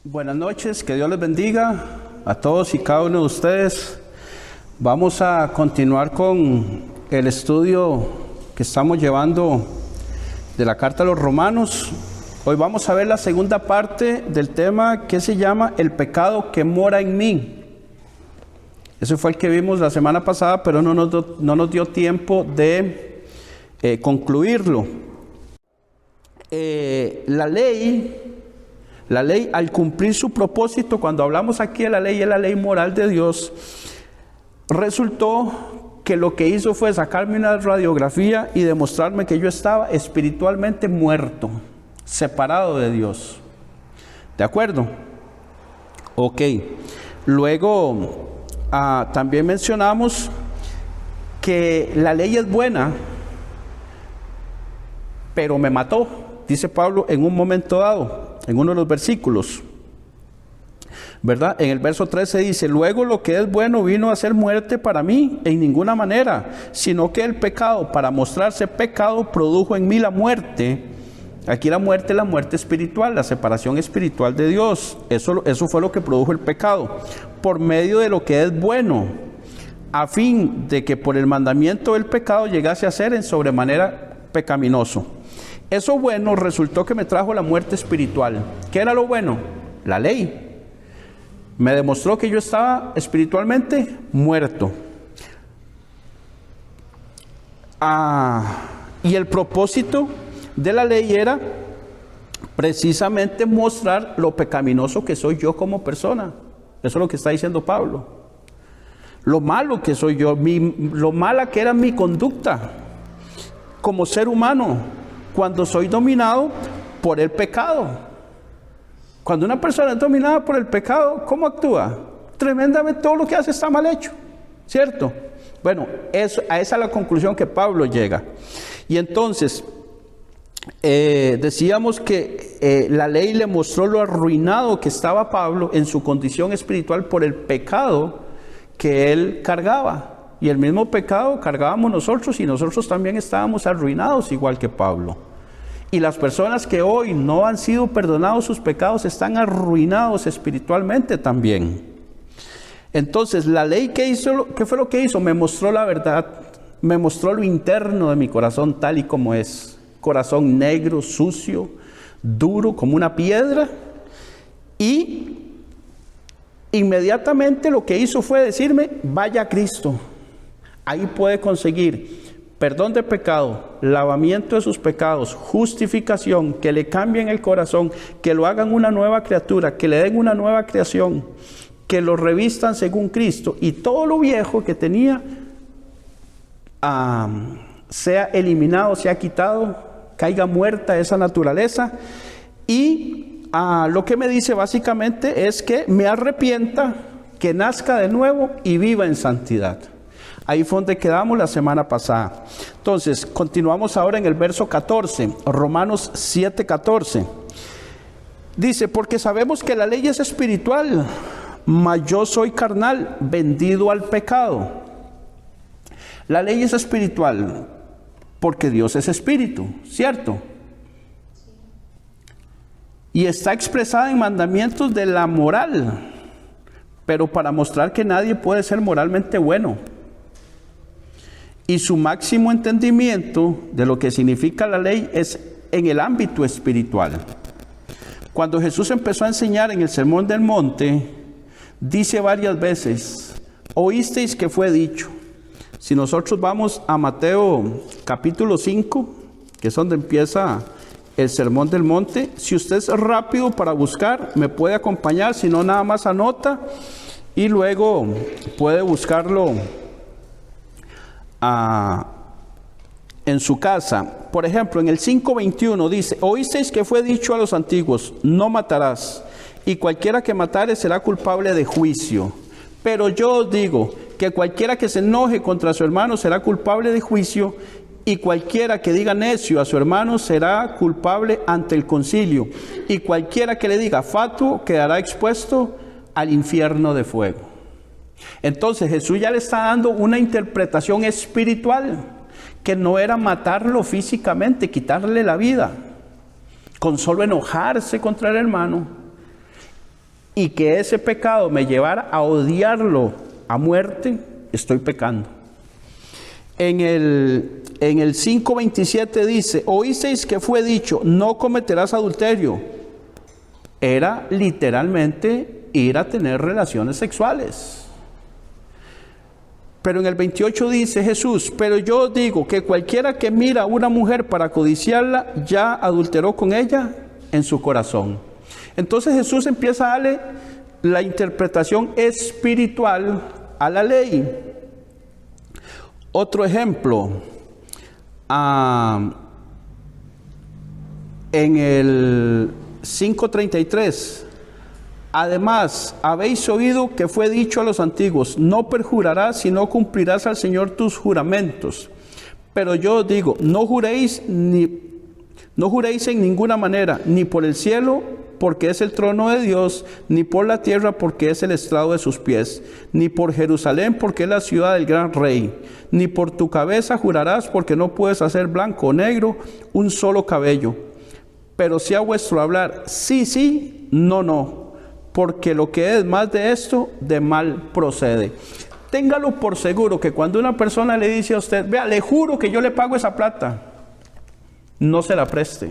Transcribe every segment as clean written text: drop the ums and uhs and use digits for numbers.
Buenas noches, que Dios les bendiga a todos y cada uno de ustedes. Vamos a continuar con el estudio que estamos llevando de la carta a los Romanos. Hoy vamos a ver la segunda parte del tema que se llama el pecado que mora en mí. Ese fue el que vimos la semana pasada, pero no nos dio tiempo de concluirlo. La ley, al cumplir su propósito, cuando hablamos aquí de la ley, es la ley moral de Dios, resultó que lo que hizo fue sacarme una radiografía y demostrarme que yo estaba espiritualmente muerto, separado de Dios. ¿De acuerdo? Ok. Luego, también mencionamos que la ley es buena, pero me mató, dice Pablo en un momento dado, en uno de los versículos, ¿verdad? En el verso 13 dice: luego lo que es bueno vino a ser muerte para mí en ninguna manera, sino que el pecado, para mostrarse pecado, produjo en mí la muerte. Aquí la muerte espiritual, la separación espiritual de Dios. Eso fue lo que produjo el pecado, por medio de lo que es bueno, a fin de que por el mandamiento del pecado llegase a ser en sobremanera pecaminoso. Eso bueno resultó que me trajo la muerte espiritual. ¿Qué era lo bueno? La ley. Me demostró que yo estaba espiritualmente muerto. Y el propósito de la ley era precisamente mostrar lo pecaminoso que soy yo como persona. Eso es lo que está diciendo Pablo. Lo malo que soy yo, lo mala que era mi conducta como ser humano, cuando soy dominado por el pecado. Cuando una persona es dominada por el pecado, ¿cómo actúa? Tremendamente, todo lo que hace está mal hecho, ¿cierto? Bueno, a esa es la conclusión que Pablo llega. Y entonces, decíamos que la ley le mostró lo arruinado que estaba Pablo en su condición espiritual por el pecado que él cargaba. Y el mismo pecado cargábamos nosotros, y nosotros también estábamos arruinados igual que Pablo. Y las personas que hoy no han sido perdonados sus pecados están arruinados espiritualmente también. Entonces, la ley ¿qué fue lo que hizo? Me mostró la verdad, me mostró lo interno de mi corazón tal y como es. Corazón negro, sucio, duro como una piedra. Y inmediatamente lo que hizo fue decirme: vaya a Cristo. Ahí puede conseguir perdón de pecado, lavamiento de sus pecados, justificación, que le cambien el corazón, que lo hagan una nueva criatura, que le den una nueva creación, que lo revistan según Cristo, y todo lo viejo que tenía sea eliminado, sea quitado, caiga muerta esa naturaleza. Y lo que me dice básicamente es que me arrepienta, que nazca de nuevo y viva en santidad. Ahí fue donde quedamos la semana pasada. Entonces, continuamos ahora en el verso 14, Romanos 7:14. Dice: porque sabemos que la ley es espiritual, mas yo soy carnal, vendido al pecado. La ley es espiritual porque Dios es espíritu, ¿cierto? Y está expresada en mandamientos de la moral, pero para mostrar que nadie puede ser moralmente bueno. Y su máximo entendimiento de lo que significa la ley es en el ámbito espiritual. Cuando Jesús empezó a enseñar en el Sermón del Monte, dice varias veces: oísteis que fue dicho. Si nosotros vamos a Mateo capítulo 5, que es donde empieza el Sermón del Monte, si usted es rápido para buscar, me puede acompañar, si no nada más anota y luego puede buscarlo en su casa. Por ejemplo, en el 5:21 dice: oísteis que fue dicho a los antiguos: no matarás, y cualquiera que matare será culpable de juicio. Pero yo os digo que cualquiera que se enoje contra su hermano será culpable de juicio, y cualquiera que diga necio a su hermano será culpable ante el concilio, y cualquiera que le diga fatuo quedará expuesto al infierno de fuego. Entonces Jesús ya le está dando una interpretación espiritual, que no era matarlo físicamente, quitarle la vida, con solo enojarse contra el hermano. y que ese pecado me llevara a odiarlo a muerte, estoy pecando. En el 5:27 dice, oísteis que fue dicho, no cometerás adulterio. Era literalmente ir a tener relaciones sexuales. Pero en el 28 dice Jesús, pero yo os digo que cualquiera que mira a una mujer para codiciarla, ya adulteró con ella en su corazón. Entonces Jesús empieza a darle la interpretación espiritual a la ley. Otro ejemplo, en el 5:33, además habéis oído que fue dicho a los antiguos, no perjurarás sino cumplirás al Señor tus juramentos. Pero yo os digo, no juréis en ninguna manera, ni por el cielo, porque es el trono de Dios, ni por la tierra, porque es el estrado de sus pies, ni por Jerusalén, porque es la ciudad del gran rey, ni por tu cabeza jurarás, porque no puedes hacer blanco o negro un solo cabello. Pero sea vuestro hablar sí, sí, no, no, porque lo que es más de esto, de mal procede. Téngalo por seguro que cuando una persona le dice a usted, vea, le juro que yo le pago esa plata, no se la preste.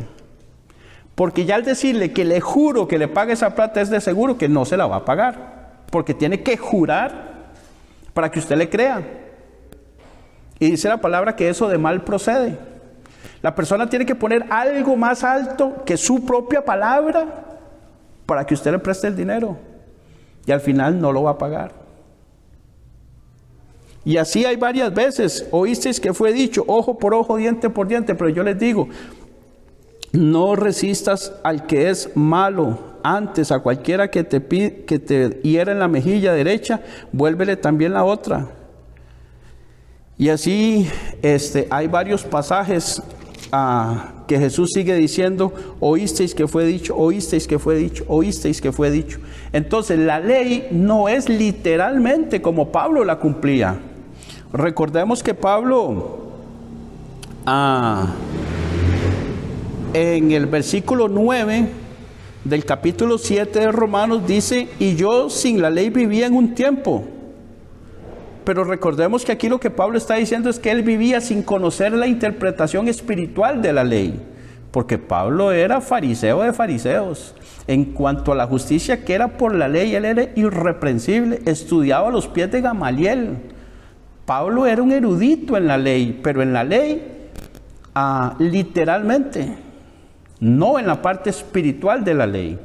Porque ya al decirle que le juro que le pague esa plata, es de seguro que no se la va a pagar. Porque tiene que jurar para que usted le crea. Y dice la palabra que eso de mal procede. La persona tiene que poner algo más alto que su propia palabra para que usted le preste el dinero. Y al final no lo va a pagar. Y así hay varias veces. Oísteis que fue dicho, ojo por ojo, diente por diente. Pero yo les digo, no resistas al que es malo. Antes, a cualquiera que te hiera en la mejilla derecha, vuélvele también la otra. Y así hay varios pasajes que Jesús sigue diciendo, oísteis que fue dicho, oísteis que fue dicho, oísteis que fue dicho. Entonces la ley no es literalmente como Pablo la cumplía. Recordemos que Pablo en el versículo 9 del capítulo 7 de Romanos dice, y yo sin la ley vivía en un tiempo. Pero recordemos que aquí lo que Pablo está diciendo es que él vivía sin conocer la interpretación espiritual de la ley. Porque Pablo era fariseo de fariseos. En cuanto a la justicia que era por la ley, él era irreprensible. Estudiaba a los pies de Gamaliel. Pablo era un erudito en la ley, pero en la ley literalmente, no en la parte espiritual de la ley.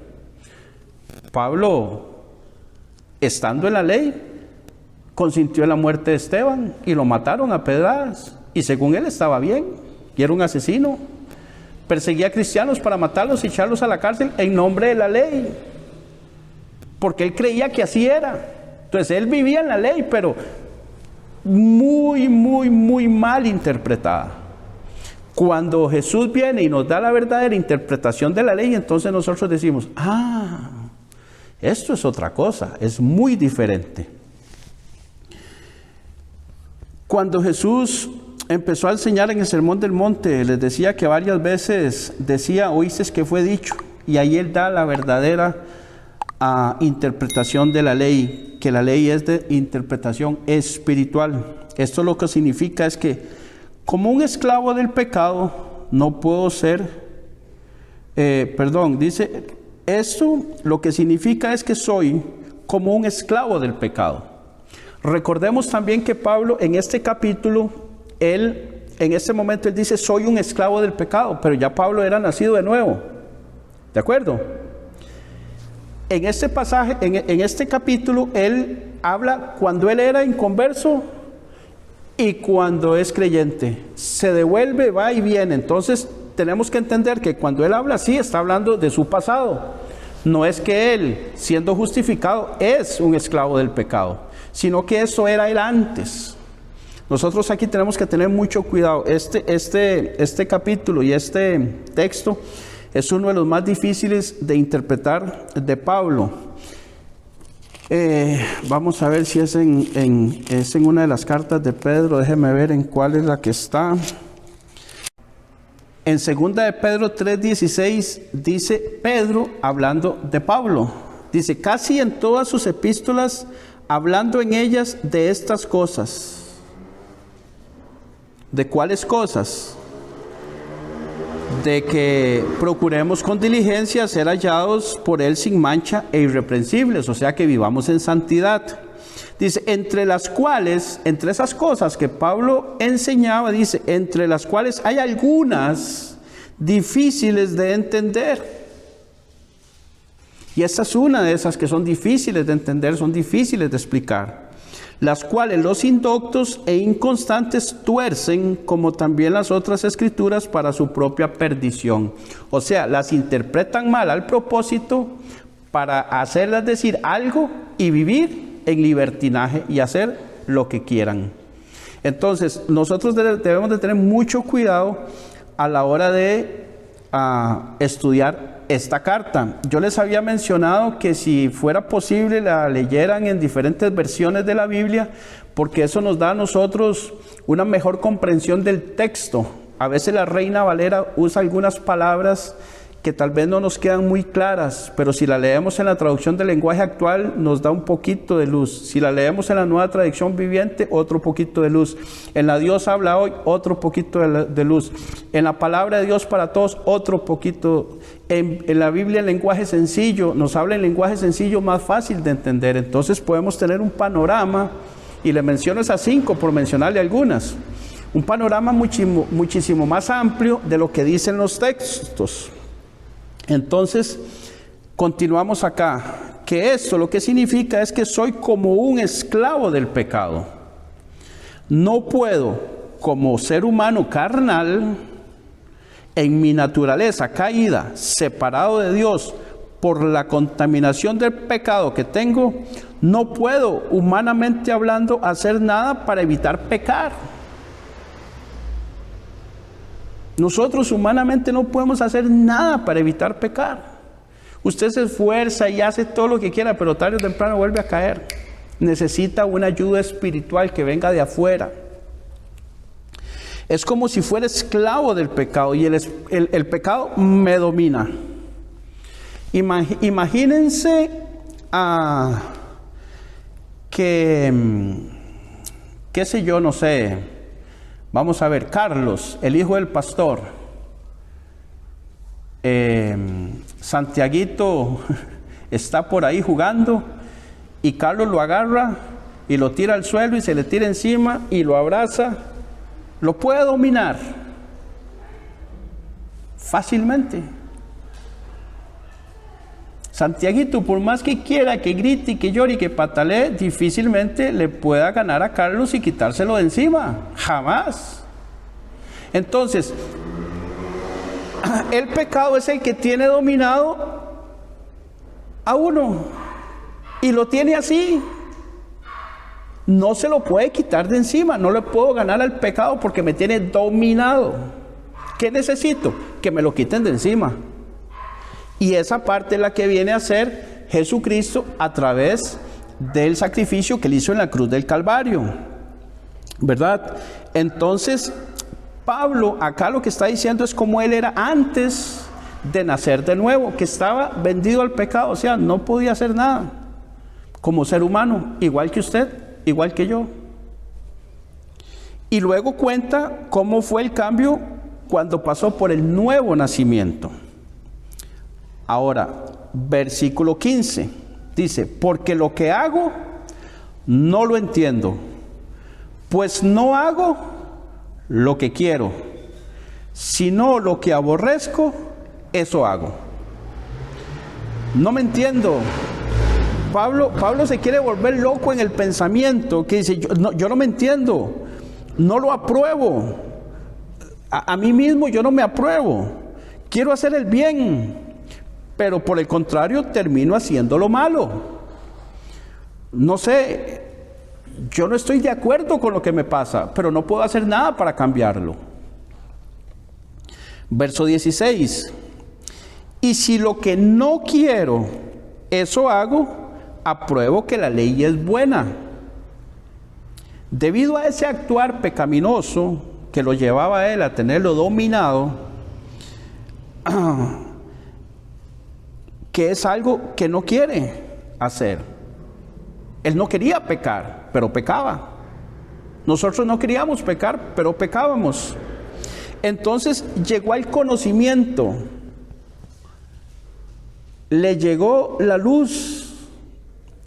Pablo, estando en la ley, consintió en la muerte de Esteban y lo mataron a pedradas. Y según él estaba bien, y era un asesino. Perseguía a cristianos para matarlos y echarlos a la cárcel en nombre de la ley. Porque él creía que así era. Entonces él vivía en la ley, pero muy mal interpretada. Cuando Jesús viene y nos da la verdadera interpretación de la ley, entonces nosotros decimos, esto es otra cosa, es muy diferente. Cuando Jesús empezó a enseñar en el Sermón del Monte, les decía que varias veces decía, oísteis que fue dicho, y ahí él da la verdadera interpretación de la ley, que la ley es de interpretación espiritual. Esto lo que significa es que como un esclavo del pecado no puedo ser, dice, esto lo que significa es que soy como un esclavo del pecado. Recordemos también que Pablo en este capítulo, en este momento él dice, soy un esclavo del pecado, pero ya Pablo era nacido de nuevo. ¿De acuerdo? En este pasaje, en este capítulo, él habla cuando él era inconverso y cuando es creyente. Se devuelve, va y viene. Entonces tenemos que entender que cuando él habla así, está hablando de su pasado. No es que él, siendo justificado, es un esclavo del pecado, sino que eso era él antes. Nosotros aquí tenemos que tener mucho cuidado. Este capítulo y este texto es uno de los más difíciles de interpretar de Pablo. Vamos a ver si es en una de las cartas de Pedro. Déjeme ver en cuál es la que está. En 2 de Pedro 3:16 dice Pedro hablando de Pablo. Dice, casi en todas sus epístolas, hablando en ellas de estas cosas. ¿De cuáles cosas? De que procuremos con diligencia ser hallados por Él sin mancha e irreprensibles, o sea que vivamos en santidad. Dice, entre las cuales, entre esas cosas que Pablo enseñaba, dice, entre las cuales hay algunas difíciles de entender. Y esta es una de esas que son difíciles de entender, son difíciles de explicar. Las cuales los indoctos e inconstantes tuercen, como también las otras escrituras, para su propia perdición. O sea, las interpretan mal al propósito para hacerlas decir algo y vivir en libertinaje y hacer lo que quieran. Entonces, nosotros debemos de tener mucho cuidado a la hora de estudiar esta carta. Yo les había mencionado que si fuera posible la leyeran en diferentes versiones de la Biblia, porque eso nos da a nosotros una mejor comprensión del texto. A veces la Reina Valera usa algunas palabras que tal vez no nos quedan muy claras, pero si la leemos en la traducción del lenguaje actual nos da un poquito de luz. Si la leemos en la nueva traducción viviente, otro poquito de luz. En la Dios habla hoy, otro poquito de luz. En la palabra de Dios para todos, otro poquito. En la Biblia en lenguaje sencillo, nos habla en lenguaje sencillo más fácil de entender. Entonces podemos tener un panorama, y le menciono esas 5 por mencionarle algunas. Un panorama muchísimo más amplio de lo que dicen los textos. Entonces, continuamos acá, que esto lo que significa es que soy como un esclavo del pecado. No puedo, como ser humano carnal, en mi naturaleza caída, separado de Dios por la contaminación del pecado que tengo, no puedo, humanamente hablando, hacer nada para evitar pecar. Nosotros humanamente no podemos hacer nada para evitar pecar. Usted se esfuerza y hace todo lo que quiera, pero tarde o temprano vuelve a caer. Necesita una ayuda espiritual que venga de afuera. Es como si fuera esclavo del pecado y el pecado me domina. Imagínense qué sé yo, no sé. Vamos a ver, Carlos, el hijo del pastor, Santiaguito está por ahí jugando y Carlos lo agarra y lo tira al suelo y se le tira encima y lo abraza. Lo puede dominar fácilmente. Santiaguito, por más que quiera, que grite, y que llore y que patalee, difícilmente le pueda ganar a Carlos y quitárselo de encima. Jamás. Entonces, el pecado es el que tiene dominado a uno. Y lo tiene así. No se lo puede quitar de encima. No le puedo ganar al pecado porque me tiene dominado. ¿Qué necesito? Que me lo quiten de encima. Y esa parte es la que viene a hacer Jesucristo a través del sacrificio que él hizo en la cruz del Calvario, ¿verdad? Entonces, Pablo acá lo que está diciendo es cómo él era antes de nacer de nuevo, que estaba vendido al pecado, o sea, no podía hacer nada como ser humano, igual que usted, igual que yo. Y luego cuenta cómo fue el cambio cuando pasó por el nuevo nacimiento. Ahora, versículo 15, dice, porque lo que hago, no lo entiendo, pues no hago lo que quiero, sino lo que aborrezco, eso hago. No me entiendo. Pablo se quiere volver loco en el pensamiento, que dice, yo no me entiendo, no lo apruebo, a mí mismo yo no me apruebo, quiero hacer el bien, pero por el contrario termino haciendo lo malo. No sé, yo no estoy de acuerdo con lo que me pasa, pero no puedo hacer nada para cambiarlo. Verso 16. Y si lo que no quiero, eso hago, apruebo que la ley es buena. Debido a ese actuar pecaminoso que lo llevaba a él a tenerlo dominado, que es algo que no quiere. hacer. Él no quería pecar, pero pecaba. Nosotros no queríamos pecar, pero pecábamos. Entonces llegó al conocimiento. Le llegó la luz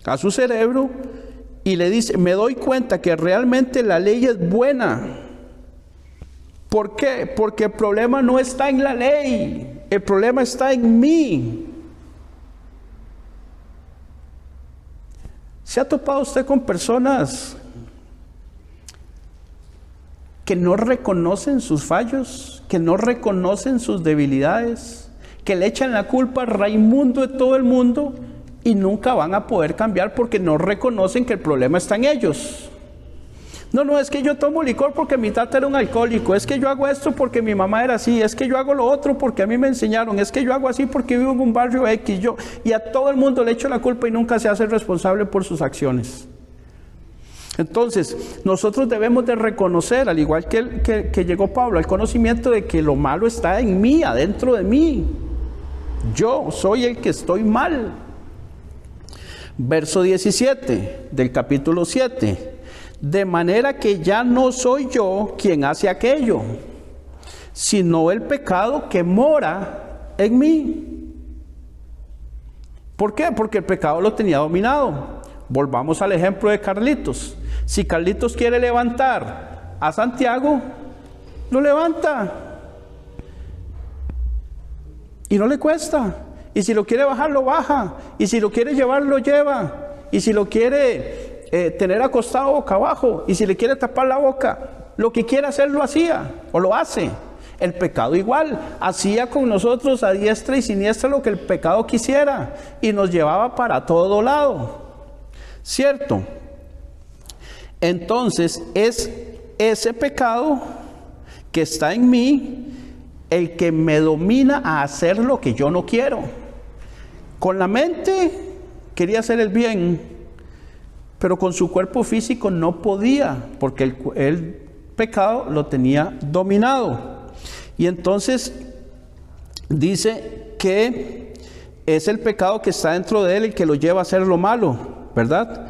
a su cerebro y le dice, me doy cuenta que realmente la ley es buena. ¿Por qué? Porque el problema no está en la ley, el problema está en mí. ¿Se ha topado usted con personas que no reconocen sus fallos, que no reconocen sus debilidades, que le echan la culpa al Raimundo de todo el mundo y nunca van a poder cambiar porque no reconocen que el problema está en ellos? No, es que yo tomo licor porque mi tata era un alcohólico, es que yo hago esto porque mi mamá era así, es que yo hago lo otro porque a mí me enseñaron, es que yo hago así porque vivo en un barrio X, y a todo el mundo le echo la culpa y nunca se hace responsable por sus acciones. Entonces, nosotros debemos de reconocer, al igual que llegó Pablo, el conocimiento de que lo malo está en mí, adentro de mí. Yo soy el que estoy mal. Verso 17 del capítulo 7. De manera que ya no soy yo quien hace aquello, sino el pecado que mora en mí. ¿Por qué? Porque el pecado lo tenía dominado. Volvamos al ejemplo de Carlitos. Si Carlitos quiere levantar a Santiago, lo levanta. Y no le cuesta. Y si lo quiere bajar, lo baja. Y si lo quiere llevar, lo lleva. Y si lo quiere tener acostado boca abajo, y si le quiere tapar la boca, lo que quiera hacer lo hacía, o lo hace. El pecado igual, hacía con nosotros a diestra y siniestra lo que el pecado quisiera, y nos llevaba para todo lado, ¿cierto? Entonces es ese pecado que está en mí el que me domina a hacer lo que yo no quiero. Con la mente quería hacer el bien, pero con su cuerpo físico no podía, porque el pecado lo tenía dominado. Y entonces dice que es el pecado que está dentro de él el que lo lleva a hacer lo malo, ¿verdad?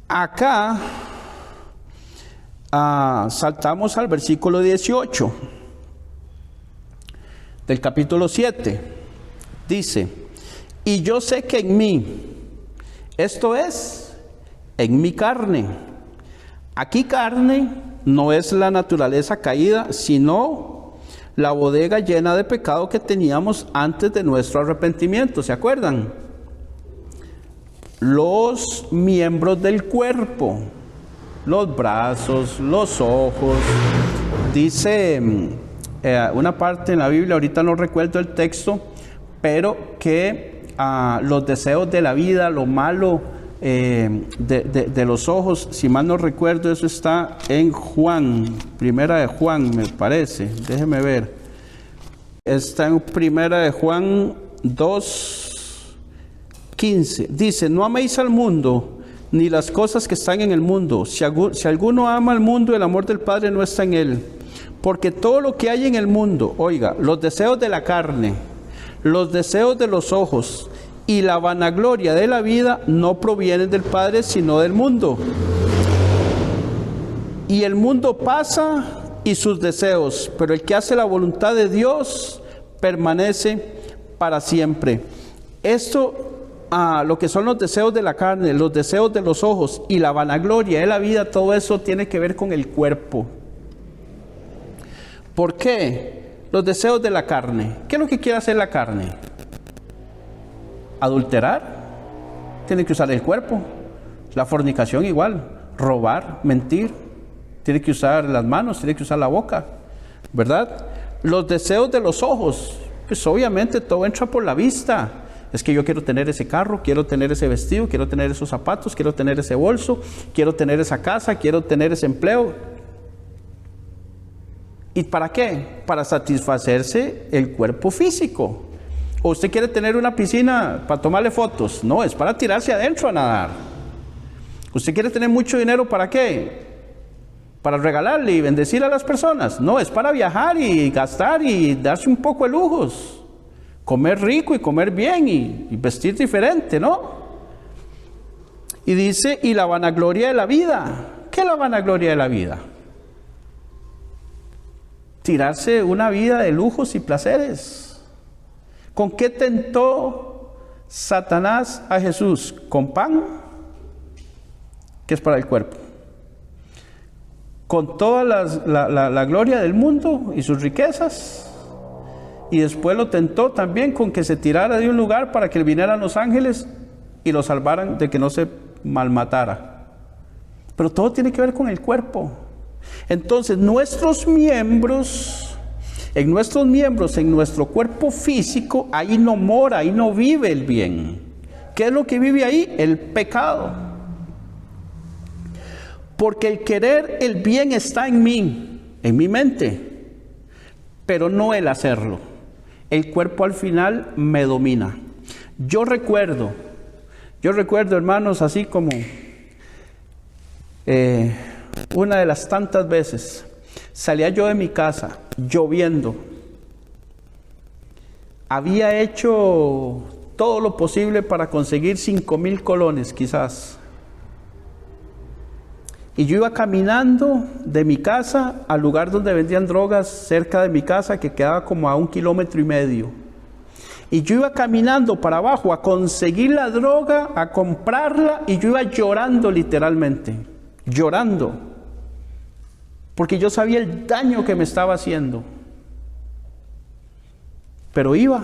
Acá saltamos al versículo 18 del capítulo 7. Dice, y yo sé que en mí, esto es, en mi carne. Aquí carne no es la naturaleza caída, sino la bodega llena de pecado que teníamos antes de nuestro arrepentimiento. ¿Se acuerdan? Los miembros del cuerpo, los brazos, los ojos. Dice una parte en la Biblia, ahorita no recuerdo el texto, pero que los deseos de la vida, lo malo de los ojos, si mal no recuerdo, eso está en Juan, primera de Juan me parece, déjeme ver, está en primera de Juan 2:15, dice, no améis al mundo, ni las cosas que están en el mundo, si alguno ama al mundo, el amor del Padre no está en él, porque todo lo que hay en el mundo, oiga, los deseos de la carne, los deseos de los ojos y la vanagloria de la vida no provienen del Padre, sino del mundo. Y el mundo pasa y sus deseos, pero el que hace la voluntad de Dios permanece para siempre. Esto, lo que son los deseos de la carne, los deseos de los ojos y la vanagloria de la vida, todo eso tiene que ver con el cuerpo. ¿Por qué? Los deseos de la carne. ¿Qué es lo que quiere hacer la carne? Adulterar. Tiene que usar el cuerpo. La fornicación igual. Robar, mentir. Tiene que usar las manos, tiene que usar la boca. ¿Verdad? Los deseos de los ojos. Pues obviamente todo entra por la vista. Es que yo quiero tener ese carro, quiero tener ese vestido, quiero tener esos zapatos, quiero tener ese bolso, quiero tener esa casa, quiero tener ese empleo. ¿Y para qué? Para satisfacerse el cuerpo físico. ¿O usted quiere tener una piscina para tomarle fotos? No, es para tirarse adentro a nadar. ¿Usted quiere tener mucho dinero para qué? ¿Para regalarle y bendecir a las personas? No, es para viajar y gastar y darse un poco de lujos. comer rico y comer bien y vestir diferente, ¿no? Y dice, y la vanagloria de la vida. ¿Qué es la vanagloria de la vida? Tirarse una vida de lujos y placeres. ¿Con qué tentó Satanás a Jesús? Con pan, que es para el cuerpo. Con toda la gloria del mundo y sus riquezas. Y después lo tentó también con que se tirara de un lugar para que vinieran los ángeles y lo salvaran de que no se malmatara. Pero todo tiene que ver con el cuerpo. Entonces en nuestro cuerpo físico, ahí no mora, ahí no vive el bien. ¿Qué es lo que vive ahí? El pecado. Porque el querer el bien está en mí, en mi mente, pero no el hacerlo. El cuerpo al final me domina. Yo recuerdo, hermanos, así como una de las tantas veces salía yo de mi casa lloviendo. Había hecho todo lo posible para conseguir 5,000 colones quizás. Y yo iba caminando de mi casa al lugar donde vendían drogas cerca de mi casa, que quedaba como a 1,5 kilómetros. Y yo iba caminando para abajo a conseguir la droga, a comprarla, y yo iba llorando literalmente, llorando, porque yo sabía el daño que me estaba haciendo. Pero iba,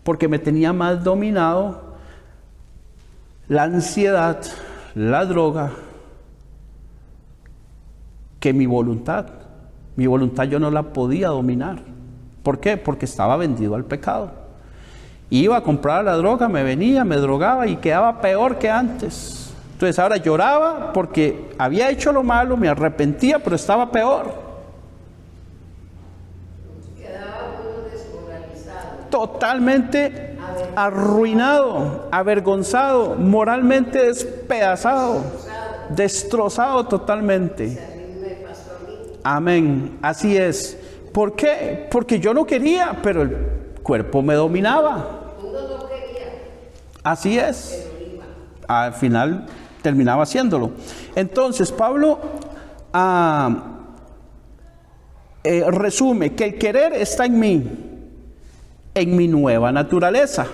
porque me tenía más dominado la ansiedad, la droga, que mi voluntad. Mi voluntad yo no la podía dominar. ¿Por qué? Porque estaba vendido al pecado. Iba a comprar la droga, me venía, me drogaba y quedaba peor que antes. Entonces ahora lloraba porque había hecho lo malo, me arrepentía, pero estaba peor. Quedaba uno desmoralizado. Totalmente arruinado, avergonzado, moralmente despedazado, destrozado totalmente. Amén, así es. ¿Por qué? Porque yo no quería, pero el cuerpo me dominaba. Uno no quería. Así es. Al final terminaba haciéndolo. Entonces Pablo resume que el querer está en mí, en mi nueva naturaleza.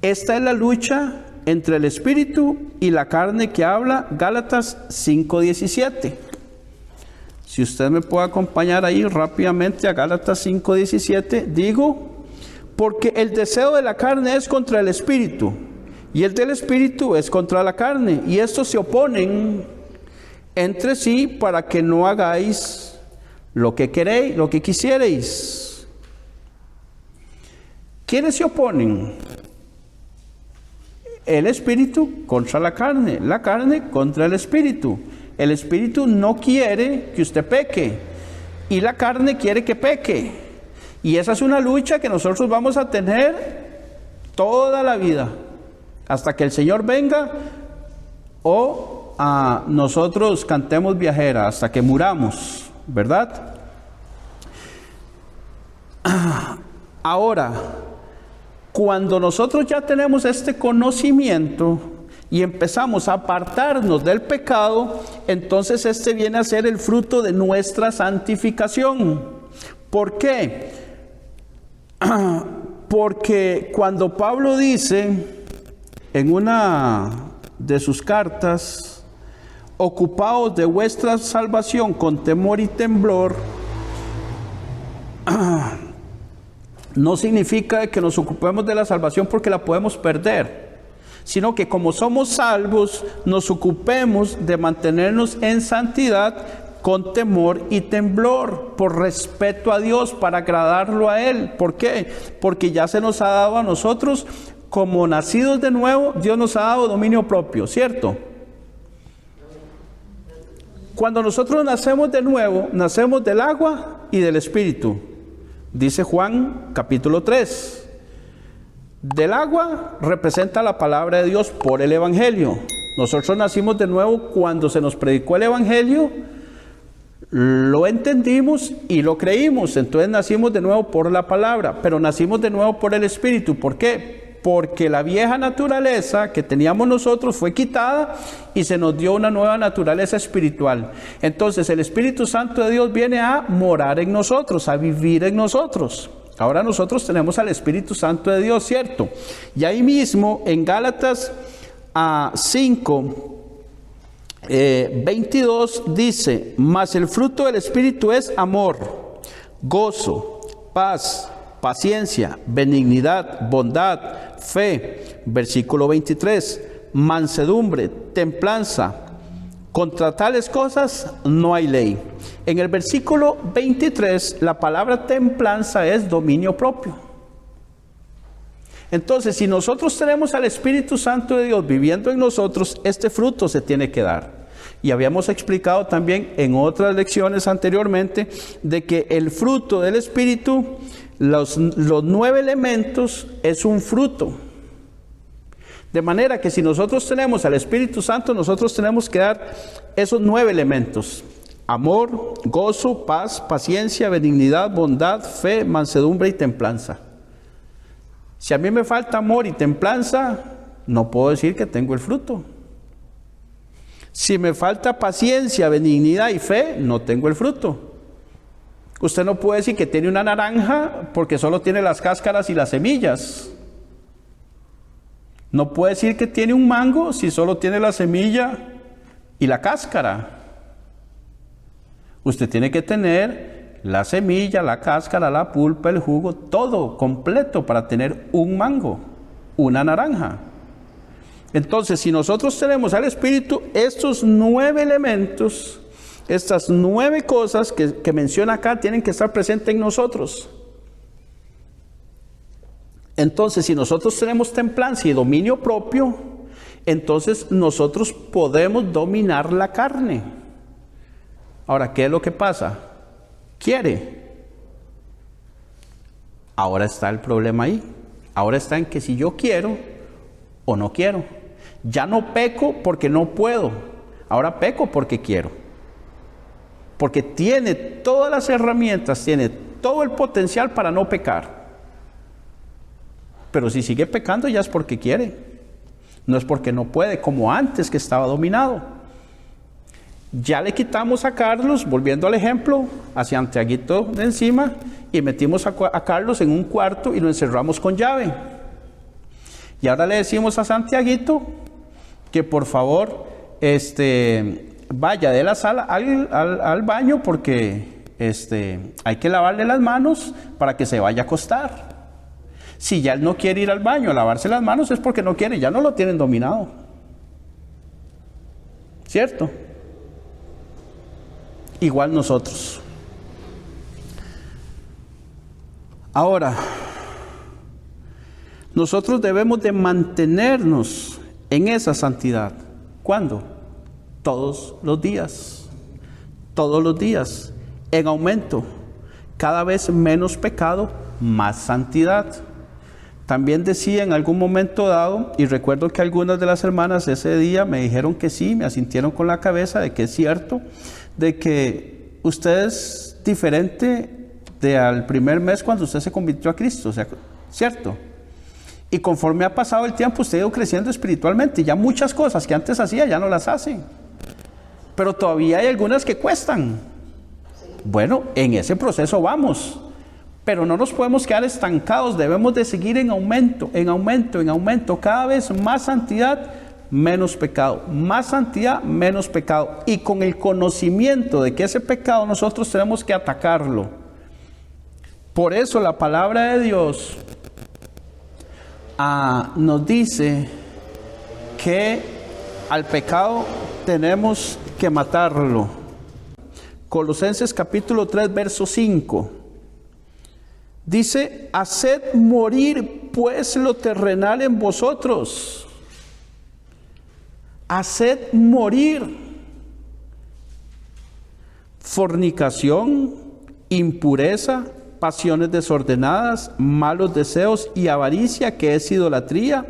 Esta es la lucha entre el espíritu y la carne que habla Gálatas 5:17. Si usted me puede acompañar ahí rápidamente a Gálatas 5:17, digo, porque el deseo de la carne es contra el espíritu, y el del espíritu es contra la carne, y estos se oponen entre sí para que no hagáis lo que queréis, lo que quisierais. ¿Quiénes se oponen? El espíritu contra la carne contra el espíritu. El espíritu no quiere que usted peque y la carne quiere que peque. Y esa es una lucha que nosotros vamos a tener toda la vida, hasta que el Señor venga o nosotros cantemos viajera, hasta que muramos, ¿verdad? Ahora, cuando nosotros ya tenemos este conocimiento y empezamos a apartarnos del pecado, entonces este viene a ser el fruto de nuestra santificación. ¿Por qué? Porque cuando Pablo dice en una de sus cartas, ocupaos de vuestra salvación con temor y temblor, no significa que nos ocupemos de la salvación porque la podemos perder, sino que como somos salvos, nos ocupemos de mantenernos en santidad con temor y temblor, por respeto a Dios, para agradarlo a Él. ¿Por qué? Porque ya se nos ha dado a nosotros, como nacidos de nuevo, Dios nos ha dado dominio propio, ¿cierto? Cuando nosotros nacemos de nuevo, nacemos del agua y del Espíritu. Dice Juan capítulo 3. Del agua representa la palabra de Dios por el Evangelio. Nosotros nacimos de nuevo cuando se nos predicó el Evangelio, Lo entendimos y lo creímos, entonces nacimos de nuevo por la palabra, pero nacimos de nuevo por el Espíritu. ¿Por qué? Porque la vieja naturaleza que teníamos nosotros fue quitada y se nos dio una nueva naturaleza espiritual. Entonces el Espíritu Santo de Dios viene a morar en nosotros, a vivir en nosotros. Ahora nosotros tenemos al Espíritu Santo de Dios, ¿cierto? Y ahí mismo en Gálatas 5, 22 dice: mas el fruto del Espíritu es amor, gozo, paz, paciencia, benignidad, bondad, fe. Versículo 23, mansedumbre, templanza. Contra tales cosas no hay ley. En el versículo 23, la palabra templanza es dominio propio. Entonces, si nosotros tenemos al Espíritu Santo de Dios viviendo en nosotros, este fruto se tiene que dar. Y habíamos explicado también en otras lecciones anteriormente de que el fruto del Espíritu, los 9 elementos, es un fruto. De manera que si nosotros tenemos al Espíritu Santo, nosotros tenemos que dar esos 9 elementos: amor, gozo, paz, paciencia, benignidad, bondad, fe, mansedumbre y templanza. Si a mí me falta amor y templanza, no puedo decir que tengo el fruto. Si me falta paciencia, benignidad y fe, no tengo el fruto. Usted no puede decir que tiene una naranja porque solo tiene las cáscaras y las semillas. No puede decir que tiene un mango si solo tiene la semilla y la cáscara. Usted tiene que tener la semilla, la cáscara, la pulpa, el jugo, todo completo para tener un mango, una naranja. Entonces, si nosotros tenemos al Espíritu, estos 9 elementos, estas 9 cosas que menciona acá, tienen que estar presentes en nosotros. Entonces, si nosotros tenemos templanza y dominio propio, entonces nosotros podemos dominar la carne. Ahora, ¿qué es lo que pasa? Quiere. Ahora está el problema ahí. Ahora está en que si yo quiero o no quiero. Ya no peco porque no puedo. Ahora peco porque quiero. Porque tiene todas las herramientas, tiene todo el potencial para no pecar. Pero si sigue pecando ya es porque quiere. No es porque no puede, como antes que estaba dominado. Ya le quitamos a Carlos, volviendo al ejemplo, a Santiaguito de encima, y metimos a Carlos en un cuarto y lo encerramos con llave. Y ahora le decimos a Santiaguito que por favor vaya de la sala al baño porque hay que lavarle las manos para que se vaya a acostar. Si ya él no quiere ir al baño a lavarse las manos es porque no quiere, ya no lo tienen dominado. ¿Cierto? Igual nosotros. Ahora, nosotros debemos de mantenernos en esa santidad. ¿Cuándo? Todos los días. Todos los días. En aumento. Cada vez menos pecado, más santidad. También decía en algún momento dado, y recuerdo que algunas de las hermanas ese día me dijeron que sí, me asintieron con la cabeza de que es cierto, de que usted es diferente de al primer mes cuando usted se convirtió a Cristo, o sea, ¿cierto? Y conforme ha pasado el tiempo, usted ha ido creciendo espiritualmente, y ya muchas cosas que antes hacía ya no las hace. Pero todavía hay algunas que cuestan. Bueno, en ese proceso vamos. Pero no nos podemos quedar estancados, debemos de seguir en aumento, en aumento, en aumento. Cada vez más santidad, menos pecado. Más santidad, menos pecado. Y con el conocimiento de que ese pecado nosotros tenemos que atacarlo. Por eso la palabra de Dios nos dice que al pecado tenemos que matarlo. Colosenses capítulo 3, verso 5. Dice, haced morir pues lo terrenal en vosotros. Haced morir fornicación, impureza, pasiones desordenadas, malos deseos y avaricia, que es idolatría,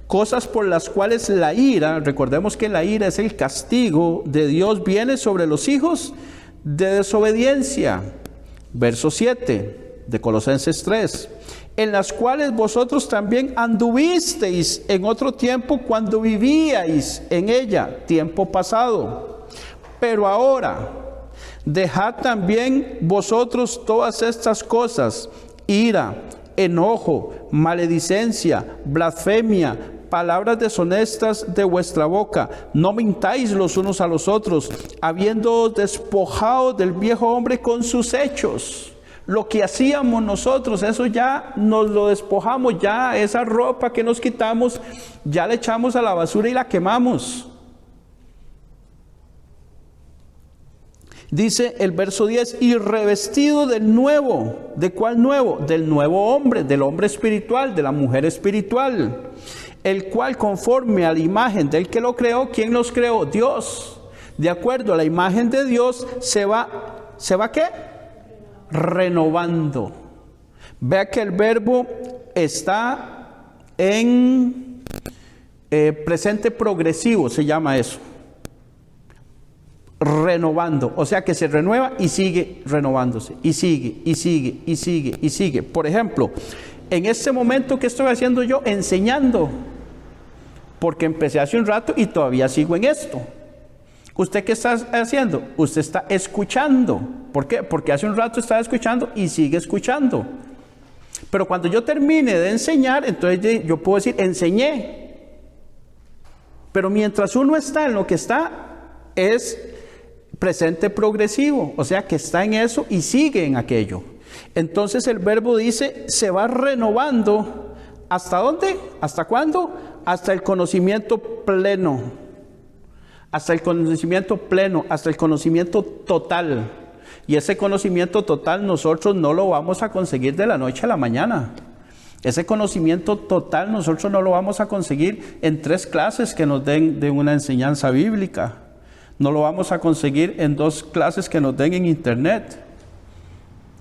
cosas por las cuales la ira, recordemos que la ira es el castigo de Dios, viene sobre los hijos de desobediencia. Verso 7 de Colosenses 3. En las cuales vosotros también anduvisteis en otro tiempo cuando vivíais en ella, tiempo pasado. Pero ahora, dejad también vosotros todas estas cosas: ira, enojo, maledicencia, blasfemia, palabras deshonestas de vuestra boca. No mintáis los unos a los otros, habiendo despojado del viejo hombre con sus hechos. Lo que hacíamos nosotros, eso ya nos lo despojamos, ya esa ropa que nos quitamos, ya la echamos a la basura y la quemamos. Dice el verso 10, y revestido del nuevo. ¿De cuál nuevo? Del nuevo hombre, del hombre espiritual, de la mujer espiritual, el cual conforme a la imagen del que lo creó. ¿Quién los creó? Dios. De acuerdo a la imagen de Dios ¿se va qué? Renovando. Vea que el verbo está en presente progresivo, se llama eso. Renovando, o sea que se renueva y sigue renovándose, y sigue, y sigue, y sigue, y sigue. Por ejemplo, en este momento, ¿qué estoy haciendo yo? Enseñando, porque empecé hace un rato y todavía sigo en esto. ¿Usted qué está haciendo? Usted está escuchando. ¿Por qué? Porque hace un rato estaba escuchando y sigue escuchando. Pero cuando yo termine de enseñar, entonces yo puedo decir, enseñé. Pero mientras uno está en lo que está, es presente progresivo, o sea que está en eso y sigue en aquello. Entonces el verbo dice, se va renovando. ¿Hasta dónde? ¿Hasta cuándo? Hasta el conocimiento pleno. Hasta el conocimiento pleno, hasta el conocimiento total. Y ese conocimiento total nosotros no lo vamos a conseguir de la noche a la mañana. Ese conocimiento total nosotros no lo vamos a conseguir en 3 clases que nos den de una enseñanza bíblica. No lo vamos a conseguir en 2 clases que nos den en internet.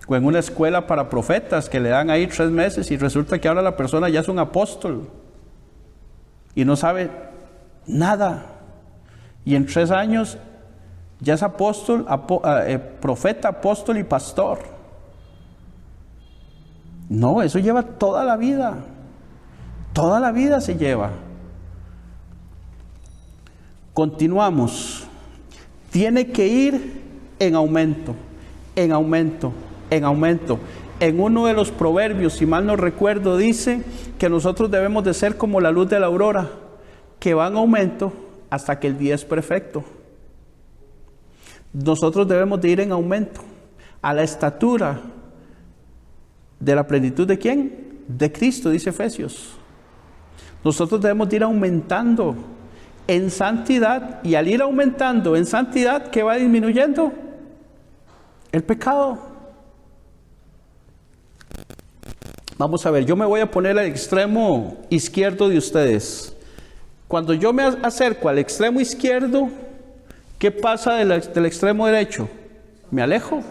O en una escuela para profetas que le dan ahí 3 meses y resulta que ahora la persona ya es un apóstol. Y no sabe nada. Y en 3 años ya es apóstol, profeta, apóstol y pastor. No, eso lleva toda la vida. Toda la vida se lleva. Continuamos. Tiene que ir en aumento, en aumento, en aumento. En uno de los proverbios, si mal no recuerdo, dice que nosotros debemos de ser como la luz de la aurora, que va en aumento hasta que el día es perfecto. Nosotros debemos de ir en aumento a la estatura de la plenitud ¿de quién? De Cristo, dice Efesios. Nosotros debemos de ir aumentando en santidad, y al ir aumentando en santidad, ¿qué va disminuyendo? El pecado. Vamos a ver, yo me voy a poner al extremo izquierdo de ustedes. Cuando yo me acerco al extremo izquierdo, ¿qué pasa del extremo derecho? Me alejo.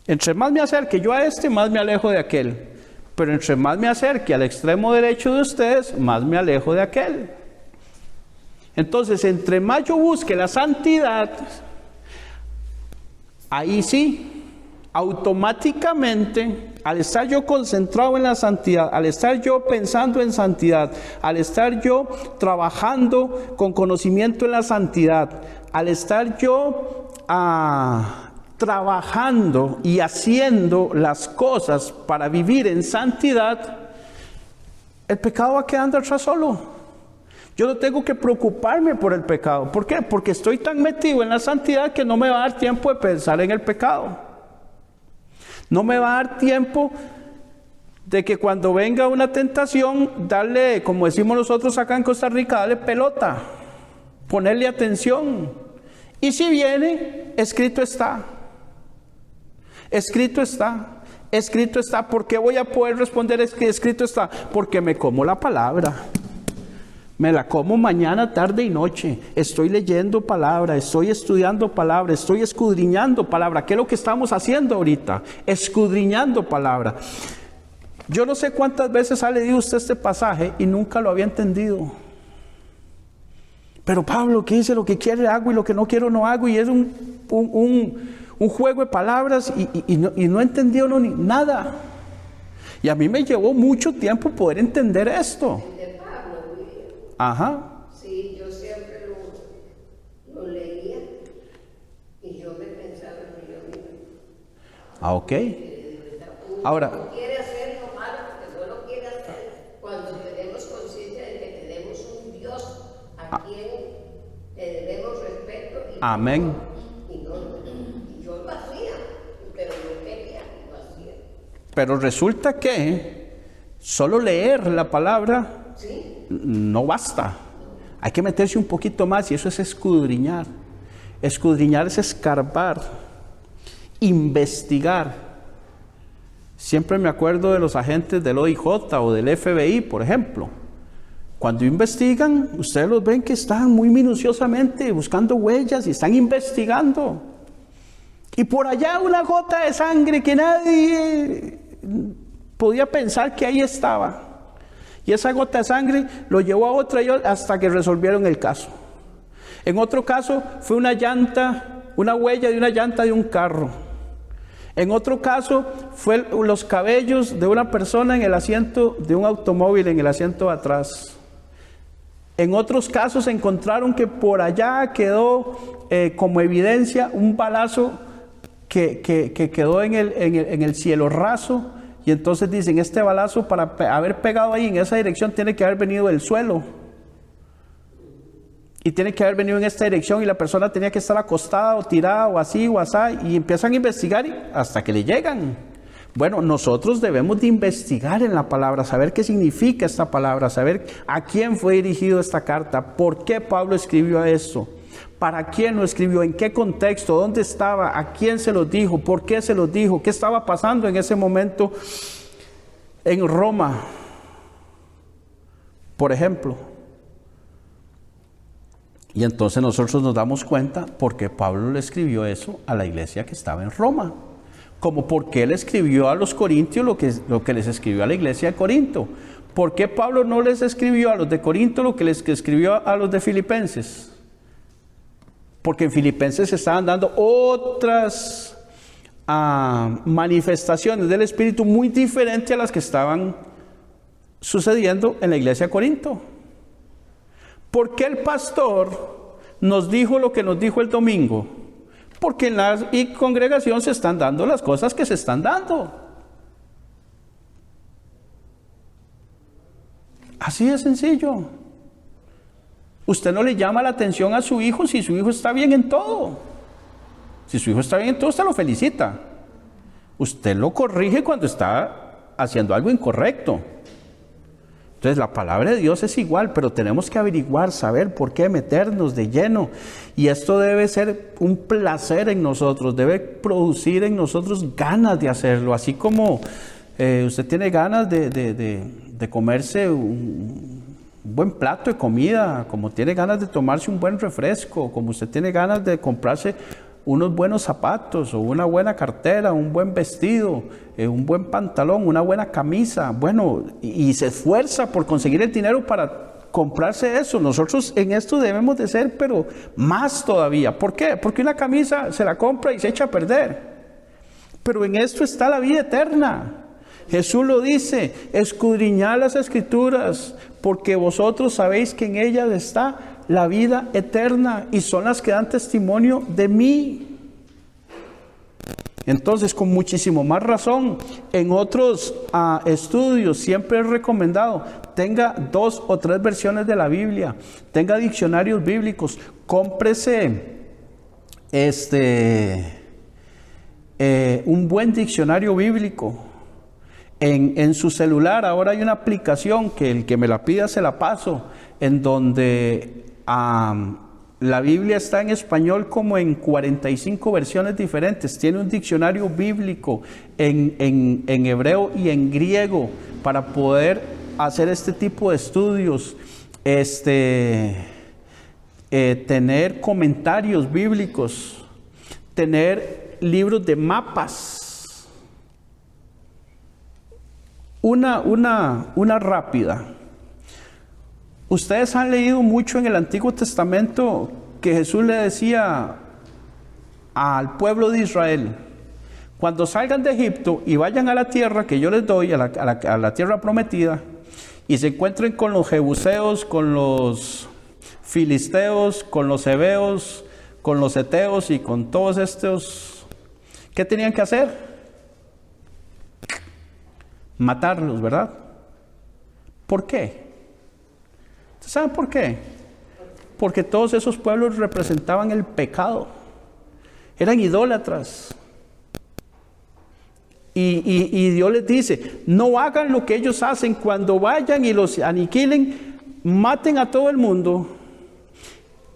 Entre más me acerque yo a este, más me alejo de aquel. Pero entre más me acerque al extremo derecho de ustedes, más me alejo de aquel. Entonces, entre más yo busque la santidad, ahí sí, automáticamente, al estar yo concentrado en la santidad, al estar yo pensando en santidad, al estar yo trabajando con conocimiento en la santidad, al estar yo trabajando y haciendo las cosas para vivir en santidad, el pecado va quedando atrás solo. Yo no tengo que preocuparme por el pecado. ¿Por qué? Porque estoy tan metido en la santidad que no me va a dar tiempo de pensar en el pecado. No me va a dar tiempo de que cuando venga una tentación, darle, como decimos nosotros acá en Costa Rica, darle pelota, ponerle atención. Y si viene, escrito está. Escrito está. Escrito está. ¿Por qué voy a poder responder que escrito está? Porque me como la palabra. Me la como mañana, tarde y noche. Estoy leyendo palabra, estoy estudiando palabra, estoy escudriñando palabra. ¿Qué es lo que estamos haciendo ahorita? Escudriñando palabra. Yo no sé cuántas veces ha leído usted este pasaje y nunca lo había entendido. Pero Pablo, ¿qué dice? Lo que quiere hago y lo que no quiero no hago. Y es un juego de palabras y no entendió nada. Y a mí me llevó mucho tiempo poder entender esto. El de Pablo, William. Ajá. Sí, yo siempre lo leía y yo me pensaba en yo mismo. Ah, ok. Uno Ahora, no quiere hacer lo malo porque no lo quiere hacer cuando tenemos conciencia de que tenemos un Dios a quien debemos respeto. amén. Y yo lo hacía, pero no quería, lo hacía. Pero resulta que solo leer la palabra ¿Sí? no basta. Hay que meterse un poquito más y eso es escudriñar. Escudriñar es escarbar, investigar. Siempre me acuerdo de los agentes del OIJ o del FBI, por ejemplo. Cuando investigan, ustedes los ven que están muy minuciosamente buscando huellas y están investigando. Y por allá una gota de sangre que nadie podía pensar que ahí estaba. Y esa gota de sangre lo llevó a otra hasta que resolvieron el caso. En otro caso fue una llanta, una huella de una llanta de un carro. En otro caso fue los cabellos de una persona en el asiento de un automóvil, en el asiento de atrás. En otros casos encontraron que por allá quedó como evidencia un balazo que quedó en el cielo raso. Y entonces dicen, este balazo para haber pegado ahí en esa dirección tiene que haber venido del suelo. Y tiene que haber venido en esta dirección y la persona tenía que estar acostada o tirada o así o así. Y empiezan a investigar hasta que le llegan. Bueno, nosotros debemos de investigar en la palabra, saber qué significa esta palabra, saber a quién fue dirigido esta carta, por qué Pablo escribió esto, para quién lo escribió, en qué contexto, dónde estaba, a quién se lo dijo, por qué se lo dijo, qué estaba pasando en ese momento en Roma, por ejemplo. Y entonces nosotros nos damos cuenta por qué Pablo le escribió eso a la iglesia que estaba en Roma. Como por qué él escribió a los corintios lo que les escribió a la iglesia de Corinto. ¿Por qué Pablo no les escribió a los de Corinto lo que les escribió a los de Filipenses? Porque en Filipenses se estaban dando otras manifestaciones del Espíritu muy diferentes a las que estaban sucediendo en la iglesia de Corinto. ¿Por qué el pastor nos dijo lo que nos dijo el domingo? Porque en la congregación se están dando las cosas que se están dando. Así de sencillo. Usted no le llama la atención a su hijo si su hijo está bien en todo. Si su hijo está bien en todo, usted lo felicita. Usted lo corrige cuando está haciendo algo incorrecto. Entonces la palabra de Dios es igual, pero tenemos que averiguar, saber por qué, meternos de lleno. Y esto debe ser un placer en nosotros, debe producir en nosotros ganas de hacerlo. Así como usted tiene ganas de comerse un buen plato de comida, como tiene ganas de tomarse un buen refresco, como usted tiene ganas de comprarse unos buenos zapatos o una buena cartera, un buen vestido, un buen pantalón, una buena camisa, bueno, y se esfuerza por conseguir el dinero para comprarse eso. Nosotros en esto debemos de ser, pero más todavía. ¿Por qué? Porque una camisa se la compra y se echa a perder. Pero en esto está la vida eterna. Jesús lo dice, escudriñad las Escrituras, porque vosotros sabéis que en ellas está la vida eterna y son las que dan testimonio de mí. Entonces, con muchísimo más razón, en otros estudios siempre he recomendado, tenga 2 o 3 versiones de la Biblia, tenga diccionarios bíblicos, cómprese un buen diccionario bíblico. En su celular ahora hay una aplicación que el que me la pida se la paso, en donde la Biblia está en español como en 45 versiones diferentes. Tiene un diccionario bíblico en hebreo y en griego para poder hacer este tipo de estudios, tener comentarios bíblicos, tener libros de mapas. Una rápida. Ustedes han leído mucho en el Antiguo Testamento que Jesús le decía al pueblo de Israel: cuando salgan de Egipto y vayan a la tierra que yo les doy, a la tierra prometida, y se encuentren con los jebuseos, con los filisteos, con los heveos, con los heteos y con todos estos, ¿qué tenían que hacer? Matarlos, ¿verdad? ¿Por qué? ¿Saben por qué? Porque todos esos pueblos representaban el pecado. Eran idólatras. Y Dios les dice: no hagan lo que ellos hacen. Cuando vayan y los aniquilen, maten a todo el mundo,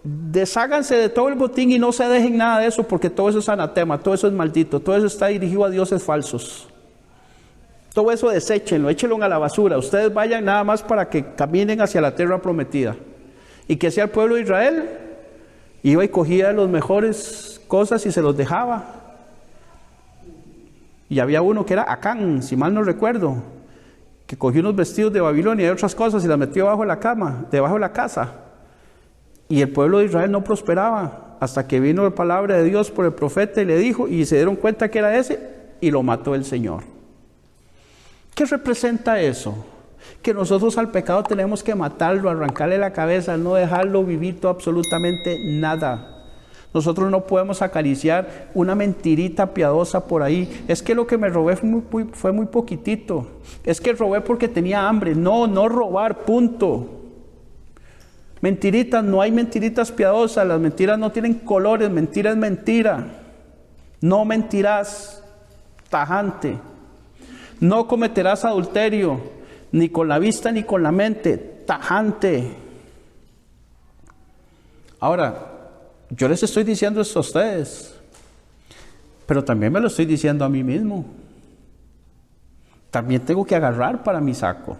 desháganse de todo el botín y no se dejen nada de eso, porque todo eso es anatema, todo eso es maldito, todo eso está dirigido a dioses falsos. Todo eso deséchenlo, échenlo a la basura. Ustedes vayan nada más para que caminen hacia la tierra prometida. Y que sea el pueblo de Israel, iba y cogía las mejores cosas y se los dejaba. Y había uno que era Acán, si mal no recuerdo, que cogió unos vestidos de Babilonia y otras cosas y las metió debajo de la cama, debajo de la casa. Y el pueblo de Israel no prosperaba hasta que vino la palabra de Dios por el profeta y le dijo, y se dieron cuenta que era ese, y lo mató el Señor. ¿Qué representa eso? Que nosotros al pecado tenemos que matarlo, arrancarle la cabeza, no dejarlo vivir todo, absolutamente nada. Nosotros no podemos acariciar una mentirita piadosa por ahí. Es que lo que me robé fue muy poquitito. Es que robé porque tenía hambre. No, no robar, punto. Mentiritas, no hay mentiritas piadosas. Las mentiras no tienen colores, mentira es mentira. No mentirás, tajante. No cometerás adulterio, ni con la vista ni con la mente, tajante. Ahora, yo les estoy diciendo esto a ustedes, pero también me lo estoy diciendo a mí mismo. También tengo que agarrar para mi saco.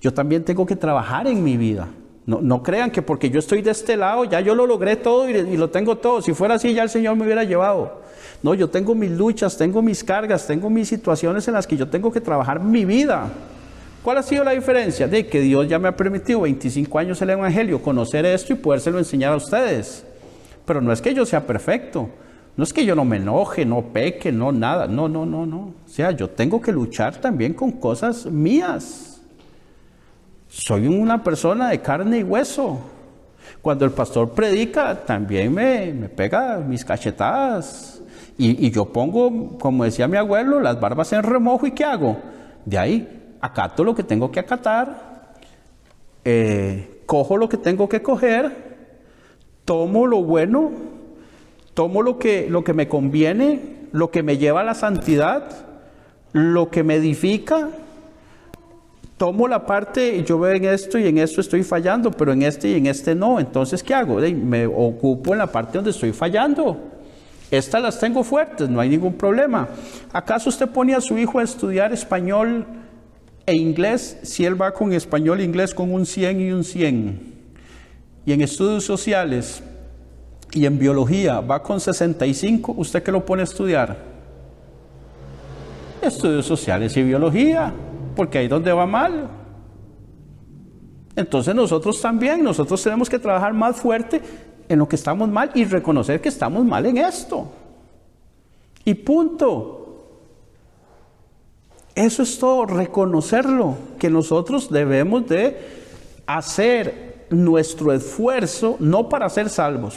Yo también tengo que trabajar en mi vida. No crean que porque yo estoy de este lado, ya yo lo logré todo y lo tengo todo. Si fuera así, ya el Señor me hubiera llevado. No, yo tengo mis luchas, tengo mis cargas, tengo mis situaciones en las que yo tengo que trabajar mi vida. ¿Cuál ha sido la diferencia? De que Dios ya me ha permitido 25 años el Evangelio, conocer esto y podérselo enseñar a ustedes. Pero no es que yo sea perfecto, no es que yo no me enoje, no peque, no nada, no. O sea, yo tengo que luchar también con cosas mías. Soy una persona de carne y hueso. Cuando el pastor predica, también me pega mis cachetadas. Y yo pongo, como decía mi abuelo, las barbas en remojo. ¿Y qué hago? De ahí, acato lo que tengo que acatar, cojo lo que tengo que coger, tomo lo bueno, tomo lo que me conviene, lo que me lleva a la santidad, lo que me edifica. Tomo la parte, yo veo en esto y en esto estoy fallando, pero en este y en este no. Entonces, ¿qué hago? Me ocupo en la parte donde estoy fallando. Estas las tengo fuertes, no hay ningún problema. ¿Acaso usted pone a su hijo a estudiar español e inglés si él va con español e inglés con un 100 y un 100? Y en estudios sociales y en biología va con 65, ¿usted qué lo pone a estudiar? Estudios sociales y biología. Porque ahí es donde va mal. Entonces nosotros tenemos que trabajar más fuerte en lo que estamos mal y reconocer que estamos mal en esto. Y punto. Eso es todo, reconocerlo, que nosotros debemos de hacer nuestro esfuerzo, no para ser salvos,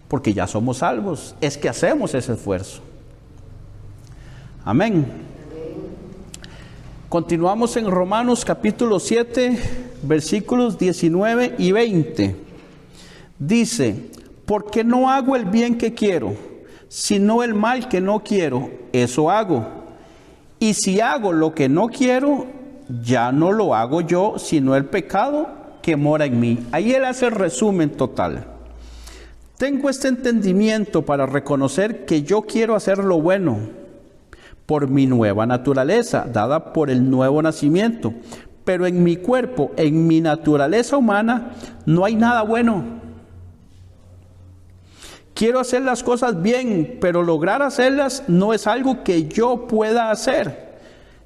porque ya somos salvos, es que hacemos ese esfuerzo. Amén. Continuamos en Romanos capítulo 7, versículos 19 y 20. Dice, porque no hago el bien que quiero, sino el mal que no quiero, eso hago. Y si hago lo que no quiero, ya no lo hago yo, sino el pecado que mora en mí. Ahí él hace el resumen total. Tengo este entendimiento para reconocer que yo quiero hacer lo bueno por mi nueva naturaleza, dada por el nuevo nacimiento. Pero en mi cuerpo, en mi naturaleza humana, no hay nada bueno. Quiero hacer las cosas bien, pero lograr hacerlas no es algo que yo pueda hacer,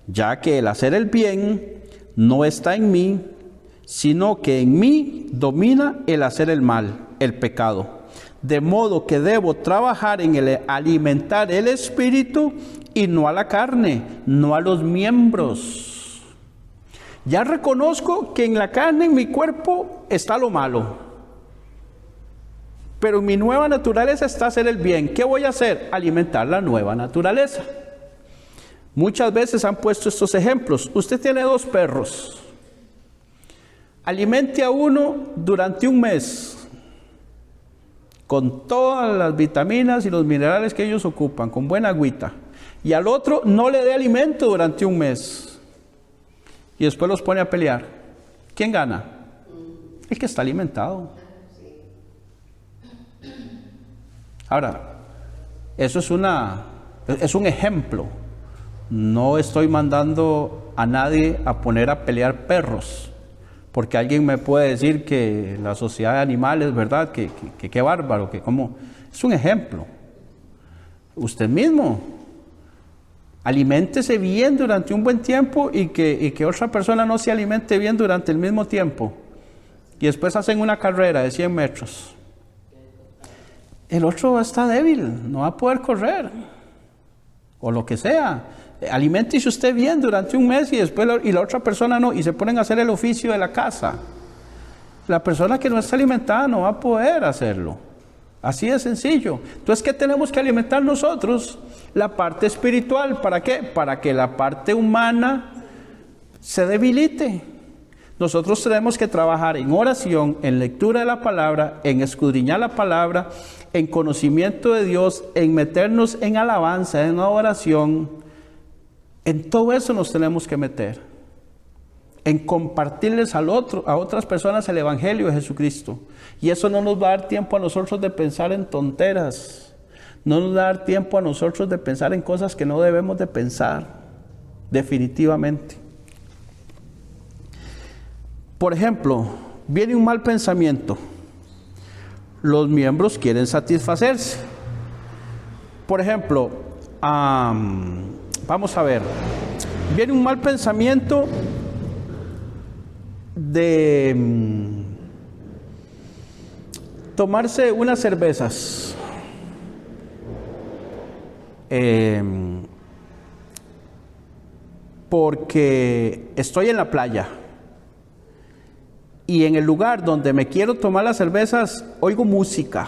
ya que el hacer el bien no está en mí, sino que en mí domina el hacer el mal, el pecado. De modo que debo trabajar en el alimentar el espíritu y no a la carne, no a los miembros. Ya reconozco que en la carne, en mi cuerpo, está lo malo. Pero mi nueva naturaleza está hacer el bien. ¿Qué voy a hacer? Alimentar la nueva naturaleza. Muchas veces han puesto estos ejemplos. Usted tiene 2 perros. Alimente a uno durante un mes con todas las vitaminas y los minerales que ellos ocupan, con buena agüita. Y al otro no le dé alimento durante un mes. Y después los pone a pelear. ¿Quién gana? El que está alimentado. Ahora, eso es un ejemplo. No estoy mandando a nadie a poner a pelear perros, porque alguien me puede decir que la sociedad de animales, ¿verdad? Que qué bárbaro, que como... Es un ejemplo. Usted mismo, aliméntese bien durante un buen tiempo y que otra persona no se alimente bien durante el mismo tiempo. Y después hacen una carrera de 100 metros. El otro está débil, no va a poder correr. O lo que sea. Aliméntese usted bien durante un mes y después la otra persona no, y se ponen a hacer el oficio de la casa. La persona que no está alimentada no va a poder hacerlo. Así de sencillo. Entonces, ¿qué tenemos que alimentar nosotros? La parte espiritual. ¿Para qué? Para que la parte humana se debilite. Nosotros tenemos que trabajar en oración, en lectura de la palabra, en escudriñar la palabra, en conocimiento de Dios, en meternos en alabanza, en adoración. En todo eso nos tenemos que meter. En compartirles a otras personas el Evangelio de Jesucristo. Y eso no nos va a dar tiempo a nosotros de pensar en tonteras. No nos va a dar tiempo a nosotros de pensar en cosas que no debemos de pensar. Definitivamente. Por ejemplo, viene un mal pensamiento. Los miembros quieren satisfacerse. Por ejemplo, vamos a ver. Viene un mal pensamiento de tomarse unas cervezas. Porque estoy en la playa. Y en el lugar donde me quiero tomar las cervezas, oigo música.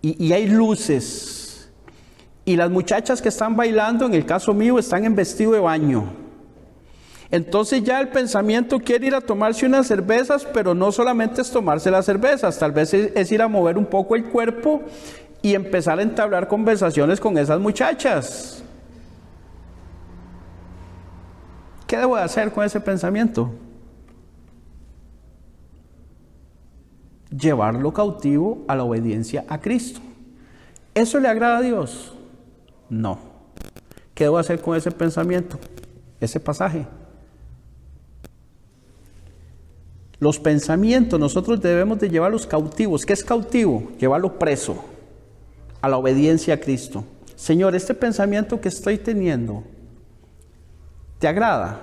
Y hay luces. Y las muchachas que están bailando, en el caso mío, están en vestido de baño. Entonces ya el pensamiento quiere ir a tomarse unas cervezas, pero no solamente es tomarse las cervezas, tal vez es ir a mover un poco el cuerpo y empezar a entablar conversaciones con esas muchachas. ¿Qué debo de hacer con ese pensamiento? Llevarlo cautivo a la obediencia a Cristo. ¿Eso le agrada a Dios? No. ¿Qué debo hacer con ese pensamiento? Ese pasaje. Los pensamientos nosotros debemos de llevarlos cautivos. ¿Qué es cautivo? Llevarlo preso a la obediencia a Cristo. Señor, este pensamiento que estoy teniendo, ¿te agrada?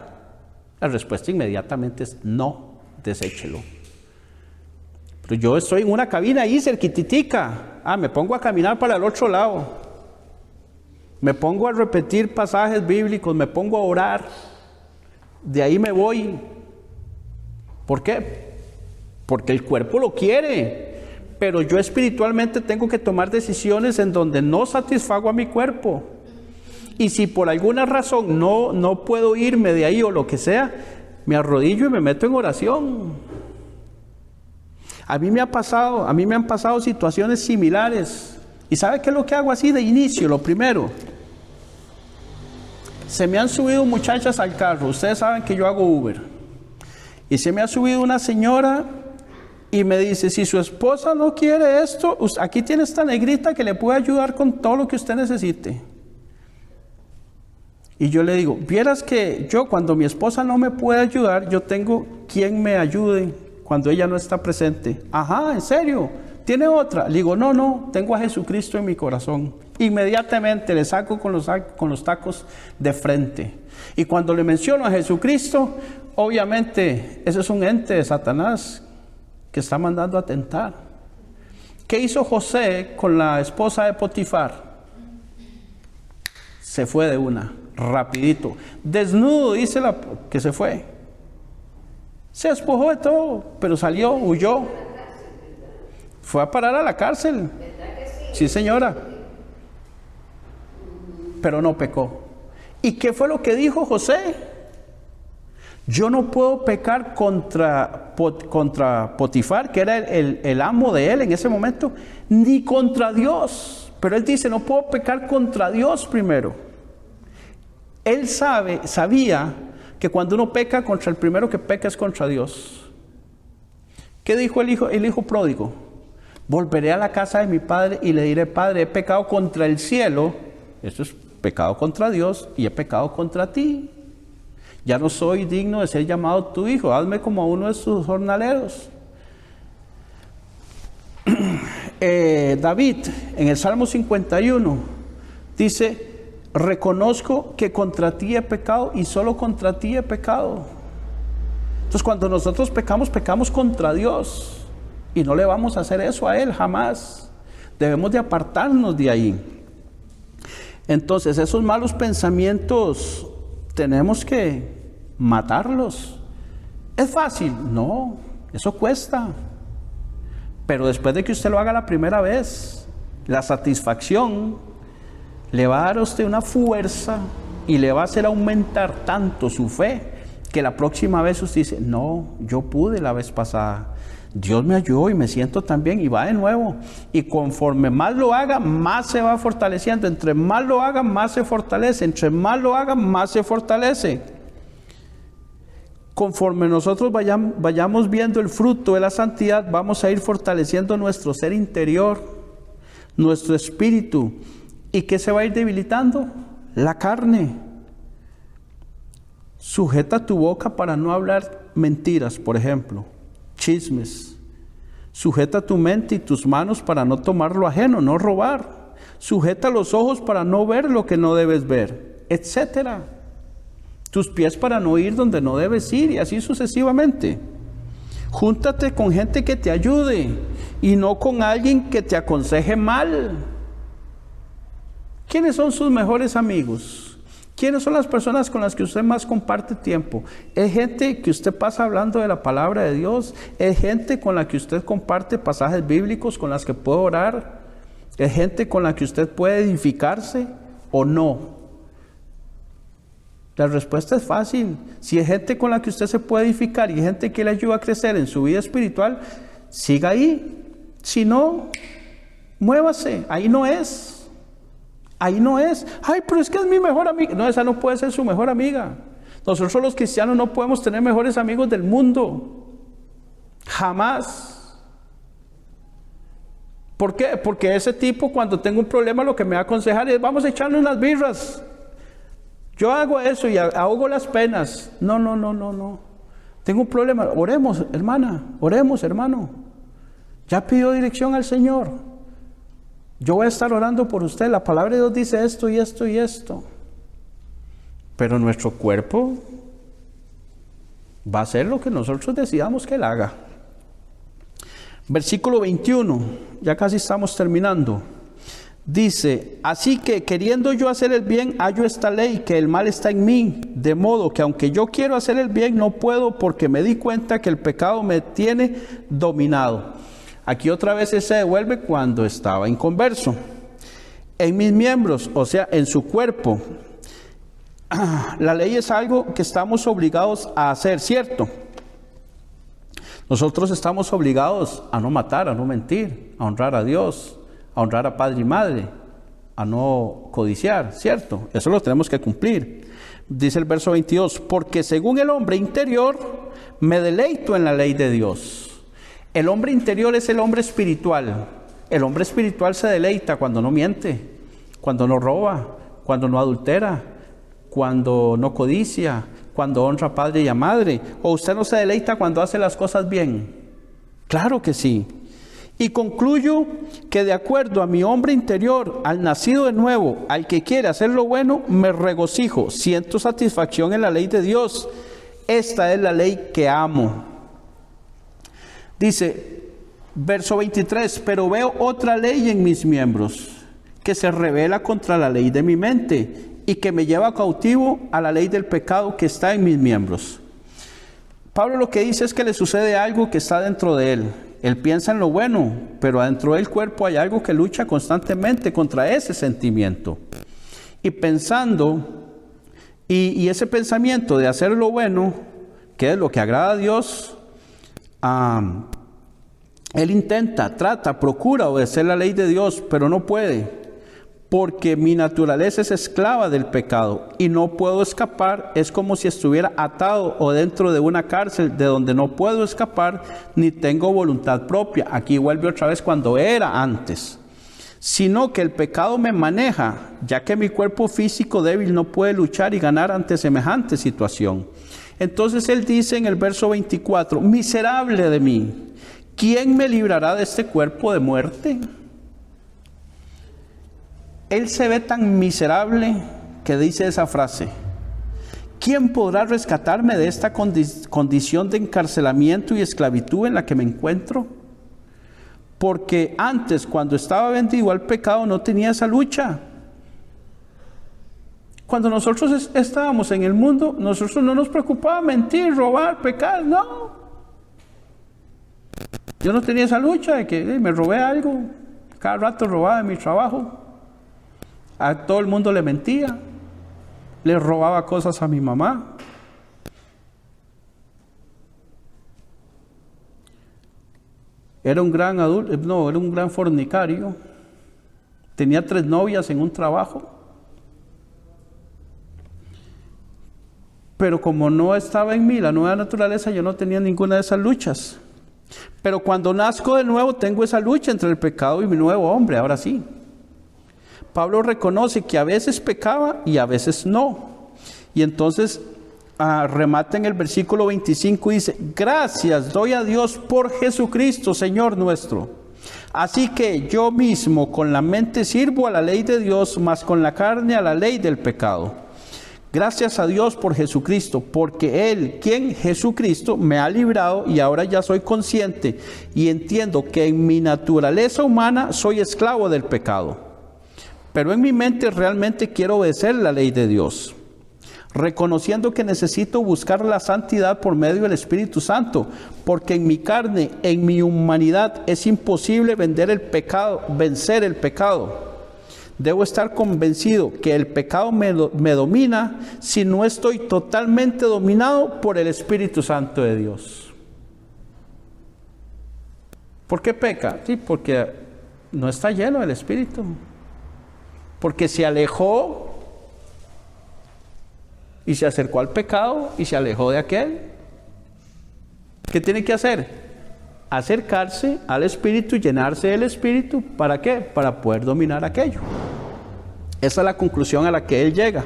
La respuesta inmediatamente es no, deséchelo. Pero yo estoy en una cabina ahí cerquititica. Me pongo a caminar para el otro lado. Me pongo a repetir pasajes bíblicos, me pongo a orar. De ahí me voy. ¿Por qué? Porque el cuerpo lo quiere. Pero yo espiritualmente tengo que tomar decisiones en donde no satisfago a mi cuerpo. Y si por alguna razón no puedo irme de ahí o lo que sea, me arrodillo y me meto en oración. A mí me han pasado situaciones similares. ¿Y sabe qué es lo que hago así de inicio? Lo primero, se me han subido muchachas al carro. Ustedes saben que yo hago Uber. Y se me ha subido una señora y me dice, si su esposa no quiere esto, aquí tiene esta negrita que le puede ayudar con todo lo que usted necesite. Y yo le digo, vieras que yo cuando mi esposa no me puede ayudar, yo tengo quien me ayude cuando ella no está presente. Ajá, ¿en serio? ¿Tiene otra? Le digo, no, tengo a Jesucristo en mi corazón. Inmediatamente le saco con los tacos de frente. Y cuando le menciono a Jesucristo, Obviamente, ese es un ente de Satanás que está mandando a tentar. ¿Qué hizo José con la esposa de Potifar? Se fue de una, rapidito. Desnudo, dice que se fue. Se despojó de todo, pero salió, huyó. Fue a parar a la cárcel. Sí, señora. Pero no pecó. ¿Y qué fue lo que dijo José? Yo no puedo pecar contra Potifar, que era el amo de él en ese momento, ni contra Dios. Pero él dice, no puedo pecar contra Dios primero. Él sabía que cuando uno peca contra el primero que peca es contra Dios. ¿Qué dijo el hijo pródigo? Volveré a la casa de mi padre y le diré, Padre, he pecado contra el cielo. Eso es pecado contra Dios y he pecado contra ti. Ya no soy digno de ser llamado tu hijo. Hazme como a uno de sus jornaleros. David, en el Salmo 51, dice, reconozco que contra ti he pecado y solo contra ti he pecado. Entonces, cuando nosotros pecamos, pecamos contra Dios. Y no le vamos a hacer eso a Él, jamás. Debemos de apartarnos de ahí. Entonces, esos malos pensamientos tenemos que matarlos. ¿Es fácil? No, eso cuesta. Pero después de que usted lo haga la primera vez, la satisfacción le va a dar a usted una fuerza y le va a hacer aumentar tanto su fe que la próxima vez usted dice, no, yo pude la vez pasada. Dios me ayudó y me siento tan bien, y va de nuevo. Y conforme más lo haga, más se va fortaleciendo. Entre más lo haga, más se fortalece. Entre más lo haga, más se fortalece. Conforme nosotros vayamos viendo el fruto de la santidad, vamos a ir fortaleciendo nuestro ser interior, nuestro espíritu. ¿Y qué se va a ir debilitando? La carne. Sujeta tu boca para no hablar mentiras, por ejemplo. Chismes. Sujeta tu mente y tus manos para no tomar lo ajeno, no robar. Sujeta los ojos para no ver lo que no debes ver, etcétera. Tus pies para no ir donde no debes ir, y así sucesivamente. Júntate con gente que te ayude y no con alguien que te aconseje mal. ¿Quiénes son sus mejores amigos? ¿Quiénes son las personas con las que usted más comparte tiempo? ¿Es gente que usted pasa hablando de la palabra de Dios? ¿Es gente con la que usted comparte pasajes bíblicos, con las que puede orar? ¿Es gente con la que usted puede edificarse o no? La respuesta es fácil. Si es gente con la que usted se puede edificar y gente que le ayuda a crecer en su vida espiritual, siga ahí. Si no, muévase. Ahí no es. Ahí no es. Ay, pero es que es mi mejor amiga. No, esa no puede ser su mejor amiga. Nosotros los cristianos no podemos tener mejores amigos del mundo. Jamás. ¿Por qué? Porque ese tipo, cuando tengo un problema, lo que me va a aconsejar es, vamos a echarle unas birras. Yo hago eso y ahogo las penas. No. Tengo un problema. Oremos, hermana. Oremos, hermano. Ya pidió dirección al Señor. Yo voy a estar orando por usted. La palabra de Dios dice esto y esto y esto. Pero nuestro cuerpo va a hacer lo que nosotros decidamos que él haga. Versículo 21. Ya casi estamos terminando. Dice, así que queriendo yo hacer el bien, hallo esta ley, que el mal está en mí, de modo que aunque yo quiero hacer el bien, no puedo, porque me di cuenta que el pecado me tiene dominado. Aquí otra vez se devuelve cuando estaba inconverso. En mis miembros, o sea, en su cuerpo, la ley es algo que estamos obligados a hacer, ¿cierto? Nosotros estamos obligados a no matar, a no mentir, a honrar a Dios, a honrar a padre y madre, a no codiciar, ¿cierto? Eso lo tenemos que cumplir. Dice el verso 22, porque según el hombre interior, me deleito en la ley de Dios. El hombre interior es el hombre espiritual. El hombre espiritual se deleita cuando no miente, cuando no roba, cuando no adultera, cuando no codicia, cuando honra a padre y a madre. ¿O usted no se deleita cuando hace las cosas bien? Claro que sí. Y concluyo que de acuerdo a mi hombre interior, al nacido de nuevo, al que quiere hacer lo bueno, me regocijo, siento satisfacción en la ley de Dios Esta es la ley que amo. Dice, verso 23, pero veo otra ley en mis miembros, que se revela contra la ley de mi mente y que me lleva cautivo a la ley del pecado que está en mis miembros. Pablo lo que dice es que le sucede algo que está dentro de él. Él piensa en lo bueno, pero adentro del cuerpo hay algo que lucha constantemente contra ese sentimiento. Y pensando, y ese pensamiento de hacer lo bueno, que es lo que agrada a Dios, él intenta, trata, procura obedecer la ley de Dios, pero no puede. Porque mi naturaleza es esclava del pecado y no puedo escapar. Es como si estuviera atado o dentro de una cárcel de donde no puedo escapar ni tengo voluntad propia. Aquí vuelve otra vez cuando era antes. Sino que el pecado me maneja, ya que mi cuerpo físico débil no puede luchar y ganar ante semejante situación. Entonces él dice en el verso 24, miserable de mí, ¿quién me librará de este cuerpo de muerte? Él se ve tan miserable que dice esa frase. ¿Quién podrá rescatarme de esta condición de encarcelamiento y esclavitud en la que me encuentro? Porque antes, cuando estaba vendido al pecado, no tenía esa lucha. Cuando nosotros estábamos en el mundo, nosotros no nos preocupaba mentir, robar, pecar, no. Yo no tenía esa lucha de que me robé algo. Cada rato robaba de mi trabajo. A todo el mundo le mentía, le robaba cosas a mi mamá. Era un gran adulto, no, era un gran fornicario. Tenía 3 novias en un trabajo. Pero como no estaba en mí la nueva naturaleza, yo no tenía ninguna de esas luchas. Pero cuando nazco de nuevo, tengo esa lucha entre el pecado y mi nuevo hombre, ahora sí. Pablo reconoce que a veces pecaba y a veces no. Y entonces remata en el versículo 25 y dice, gracias doy a Dios por Jesucristo, Señor nuestro. Así que yo mismo con la mente sirvo a la ley de Dios, mas con la carne a la ley del pecado. Gracias a Dios por Jesucristo, porque Él, quien Jesucristo, me ha librado y ahora ya soy consciente y entiendo que en mi naturaleza humana soy esclavo del pecado. Pero en mi mente realmente quiero obedecer la ley de Dios, reconociendo que necesito buscar la santidad por medio del Espíritu Santo, porque en mi carne, en mi humanidad, es imposible vencer el pecado. Debo estar convencido que el pecado me domina si no estoy totalmente dominado por el Espíritu Santo de Dios. ¿Por qué peca? Sí, porque no está lleno del Espíritu. Porque se alejó y se acercó al pecado y se alejó de aquel. ¿Qué tiene que hacer? Acercarse al Espíritu, llenarse del Espíritu. ¿Para qué? Para poder dominar aquello. Esa es la conclusión a la que él llega.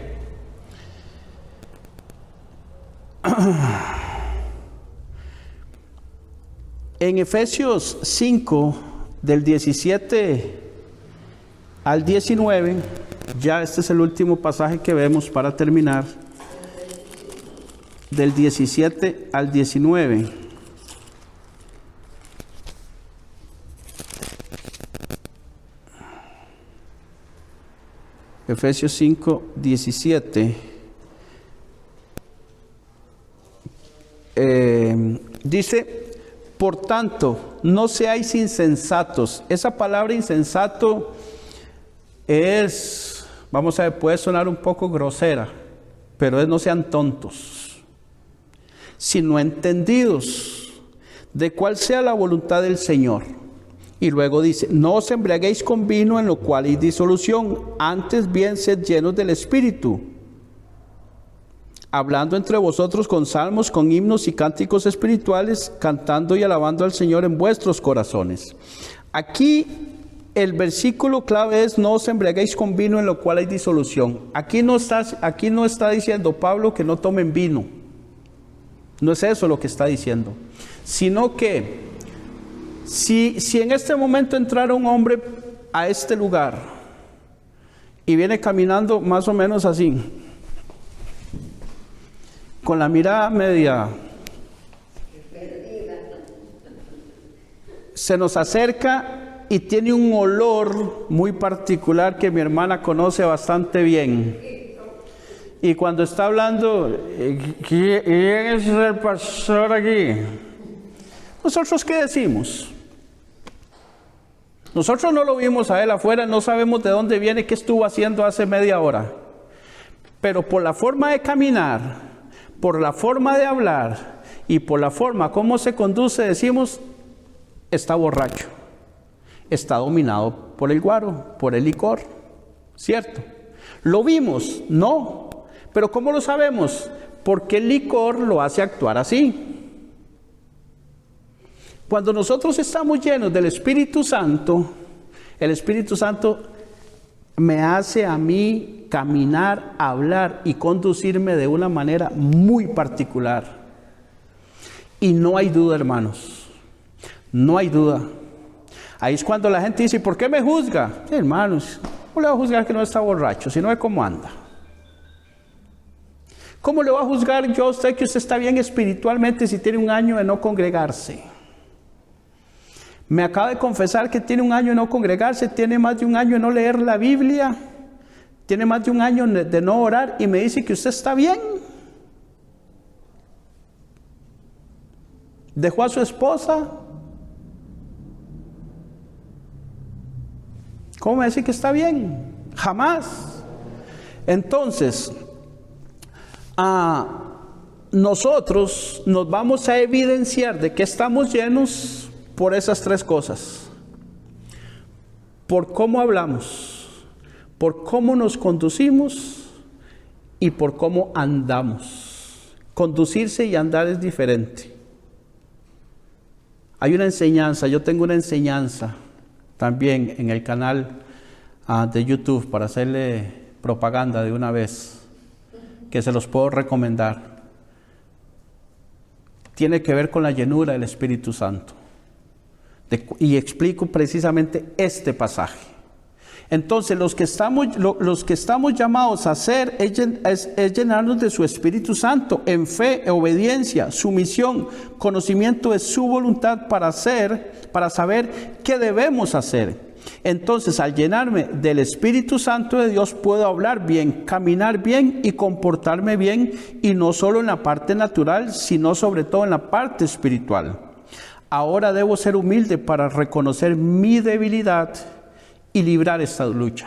En Efesios 5, del 17 al 19, ya este es el último pasaje que vemos para terminar, del 17 al 19. Efesios 5, 17. Dice, por tanto, no seáis insensatos. Esa palabra insensato es, vamos a ver, puede sonar un poco grosera, pero es no sean tontos, sino entendidos de cuál sea la voluntad del Señor. Y luego dice, no os embriaguéis con vino en lo cual hay disolución, antes bien sed llenos del Espíritu, hablando entre vosotros con salmos, con himnos y cánticos espirituales, cantando y alabando al Señor en vuestros corazones. Aquí el versículo clave es, no os embriaguéis con vino en lo cual hay disolución. Aquí no está diciendo Pablo que no tomen vino. No es eso lo que está diciendo. Sino que, si en este momento entrara un hombre a este lugar y viene caminando más o menos así, con la mirada media. Se nos acerca y tiene un olor muy particular que mi hermana conoce bastante bien. Y cuando está hablando, ¿quién es el pastor aquí? ¿Nosotros qué decimos? Nosotros no lo vimos a él afuera, no sabemos de dónde viene, qué estuvo haciendo hace media hora. Pero por la forma de caminar, por la forma de hablar y por la forma como se conduce, decimos, está borracho, está dominado por el guaro, por el licor, ¿cierto? ¿Lo vimos? No. ¿Pero cómo lo sabemos? Porque el licor lo hace actuar así. Cuando nosotros estamos llenos del Espíritu Santo, el Espíritu Santo me hace a mí caminar, hablar y conducirme de una manera muy particular. Y no hay duda, hermanos, no hay duda. Ahí es cuando la gente dice, ¿por qué me juzga? Sí, hermanos, ¿cómo le va a juzgar que no está borracho, si no ve cómo anda? ¿Cómo le va a juzgar yo a usted que usted está bien espiritualmente si tiene un año de no congregarse? Me acaba de confesar que tiene un año de no congregarse, tiene más de un año de no leer la Biblia, tiene más de un año de no orar y me dice que usted está bien. Dejó a su esposa. ¿Cómo me dice que está bien? Jamás. Entonces, nosotros nos vamos a evidenciar de que estamos llenos por esas tres cosas: por cómo hablamos, por cómo nos conducimos y por cómo andamos. Conducirse y andar es diferente. Hay una enseñanza, yo tengo una enseñanza también en el canal de YouTube para hacerle propaganda de una vez, que se los puedo recomendar. Tiene que ver con la llenura del Espíritu Santo. Y explico precisamente este pasaje. Entonces, los que estamos llamados a hacer es llenarnos de su Espíritu Santo en fe, obediencia, sumisión, conocimiento de su voluntad para saber qué debemos hacer. Entonces, al llenarme del Espíritu Santo de Dios, puedo hablar bien, caminar bien y comportarme bien, y no solo en la parte natural, sino sobre todo en la parte espiritual. Ahora debo ser humilde para reconocer mi debilidad y librar esta lucha.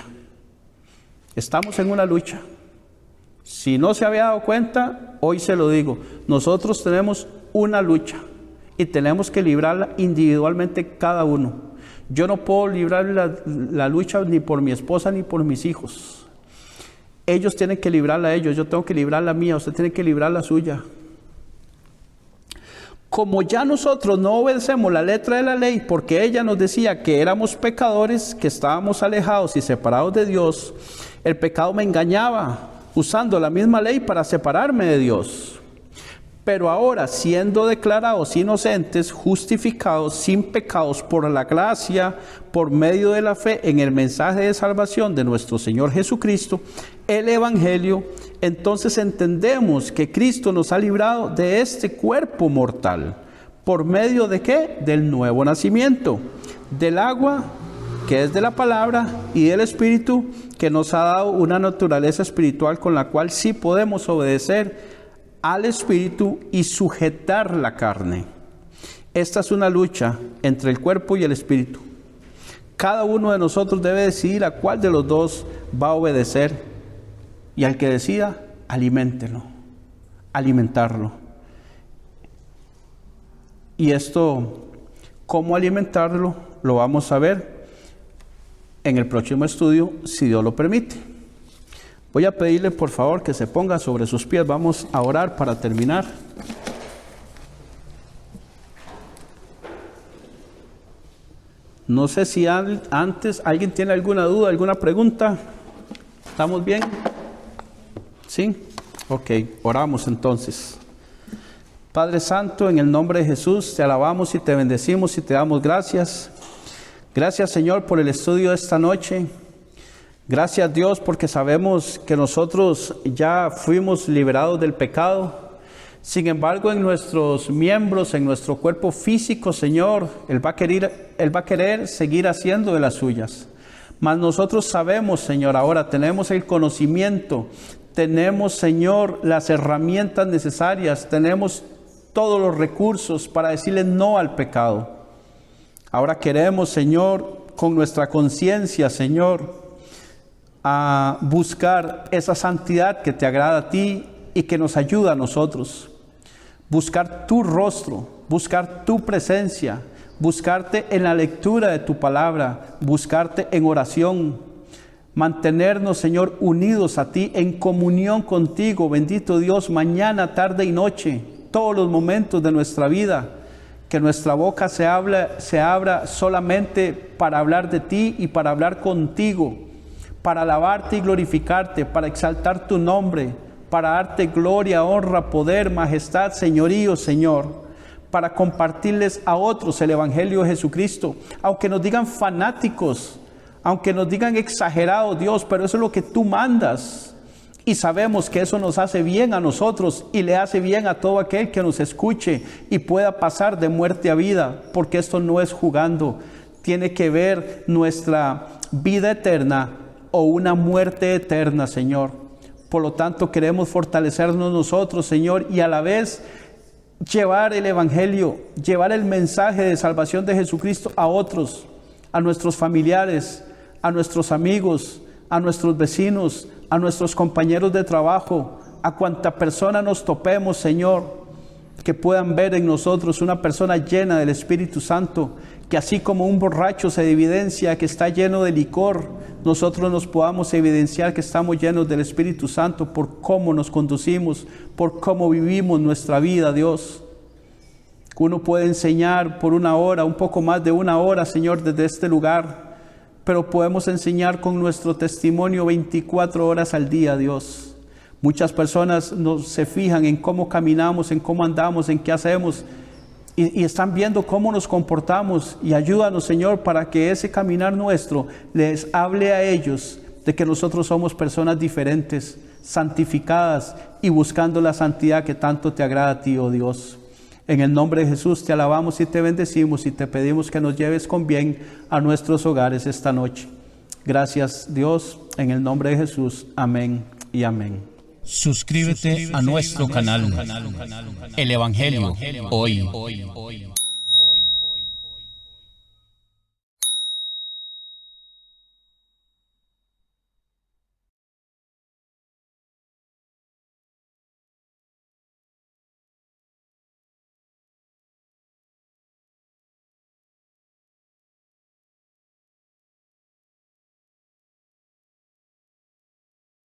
Estamos en una lucha. Si no se había dado cuenta, hoy se lo digo. Nosotros tenemos una lucha y tenemos que librarla individualmente cada uno. Yo no puedo librar la lucha ni por mi esposa ni por mis hijos. Ellos tienen que librarla a ellos, yo tengo que librar la mía, usted tiene que librar la suya. Como ya nosotros no obedecemos la letra de la ley, porque ella nos decía que éramos pecadores, que estábamos alejados y separados de Dios, el pecado me engañaba, usando la misma ley para separarme de Dios. Pero ahora, siendo declarados inocentes, justificados, sin pecados por la gracia, por medio de la fe en el mensaje de salvación de nuestro Señor Jesucristo, el Evangelio, entonces entendemos que Cristo nos ha librado de este cuerpo mortal. ¿Por medio de qué? Del nuevo nacimiento, del agua, que es de la palabra, y del Espíritu, que nos ha dado una naturaleza espiritual con la cual sí podemos obedecer al Espíritu y sujetar la carne. Esta es una lucha entre el cuerpo y el Espíritu. Cada uno de nosotros debe decidir a cuál de los dos va a obedecer, y al que decida, alimentarlo. Y esto, cómo alimentarlo, lo vamos a ver en el próximo estudio, si Dios lo permite. Voy a pedirle por favor que se ponga sobre sus pies. Vamos a orar para terminar. No sé si antes alguien tiene alguna duda, alguna pregunta. ¿Estamos bien? ¿Sí? Ok, oramos entonces. Padre Santo, en el nombre de Jesús, te alabamos y te bendecimos y te damos gracias. Gracias, Señor, por el estudio de esta noche. Gracias, Dios, porque sabemos que nosotros ya fuimos liberados del pecado Sin embargo, en nuestros miembros, en nuestro cuerpo físico, Señor, Él va a querer seguir haciendo de las suyas. Mas nosotros sabemos, Señor, ahora tenemos el conocimiento, tenemos, Señor, las herramientas necesarias, tenemos todos los recursos para decirle no al pecado. Ahora queremos, Señor, con nuestra conciencia, Señor, a buscar esa santidad que te agrada a ti y que nos ayuda a nosotros. Buscar tu rostro, buscar tu presencia, buscarte en la lectura de tu palabra, buscarte en oración, mantenernos, Señor, unidos a ti, en comunión contigo, bendito Dios, mañana, tarde y noche, todos los momentos de nuestra vida, que nuestra boca se abra solamente para hablar de ti y para hablar contigo, para alabarte y glorificarte, para exaltar tu nombre, para darte gloria, honra, poder, majestad, señorío, Señor, para compartirles a otros el Evangelio de Jesucristo, aunque nos digan fanáticos, aunque nos digan exagerados, Dios, pero eso es lo que tú mandas, y sabemos que eso nos hace bien a nosotros y le hace bien a todo aquel que nos escuche y pueda pasar de muerte a vida, porque esto no es jugando, tiene que ver nuestra vida eterna o una muerte eterna, Señor. Por lo tanto, queremos fortalecernos nosotros, Señor, y a la vez llevar el Evangelio, llevar el mensaje de salvación de Jesucristo a otros, a nuestros familiares, a nuestros amigos, a nuestros vecinos, a nuestros compañeros de trabajo, a cuanta persona nos topemos, Señor, que puedan ver en nosotros una persona llena del Espíritu Santo, que así como un borracho se evidencia que está lleno de licor, nosotros nos podamos evidenciar que estamos llenos del Espíritu Santo por cómo nos conducimos, por cómo vivimos nuestra vida, Dios. Uno puede enseñar por una hora, un poco más de una hora, Señor, desde este lugar, pero podemos enseñar con nuestro testimonio 24 horas al día, Dios. Muchas personas se fijan en cómo caminamos, en cómo andamos, en qué hacemos, y están viendo cómo nos comportamos, y ayúdanos, Señor, para que ese caminar nuestro les hable a ellos de que nosotros somos personas diferentes, santificadas y buscando la santidad que tanto te agrada a ti, oh Dios. En el nombre de Jesús te alabamos y te bendecimos y te pedimos que nos lleves con bien a nuestros hogares esta noche. Gracias, Dios, en el nombre de Jesús. Amén y amén. Suscríbete a nuestro canal, El Evangelio Hoy.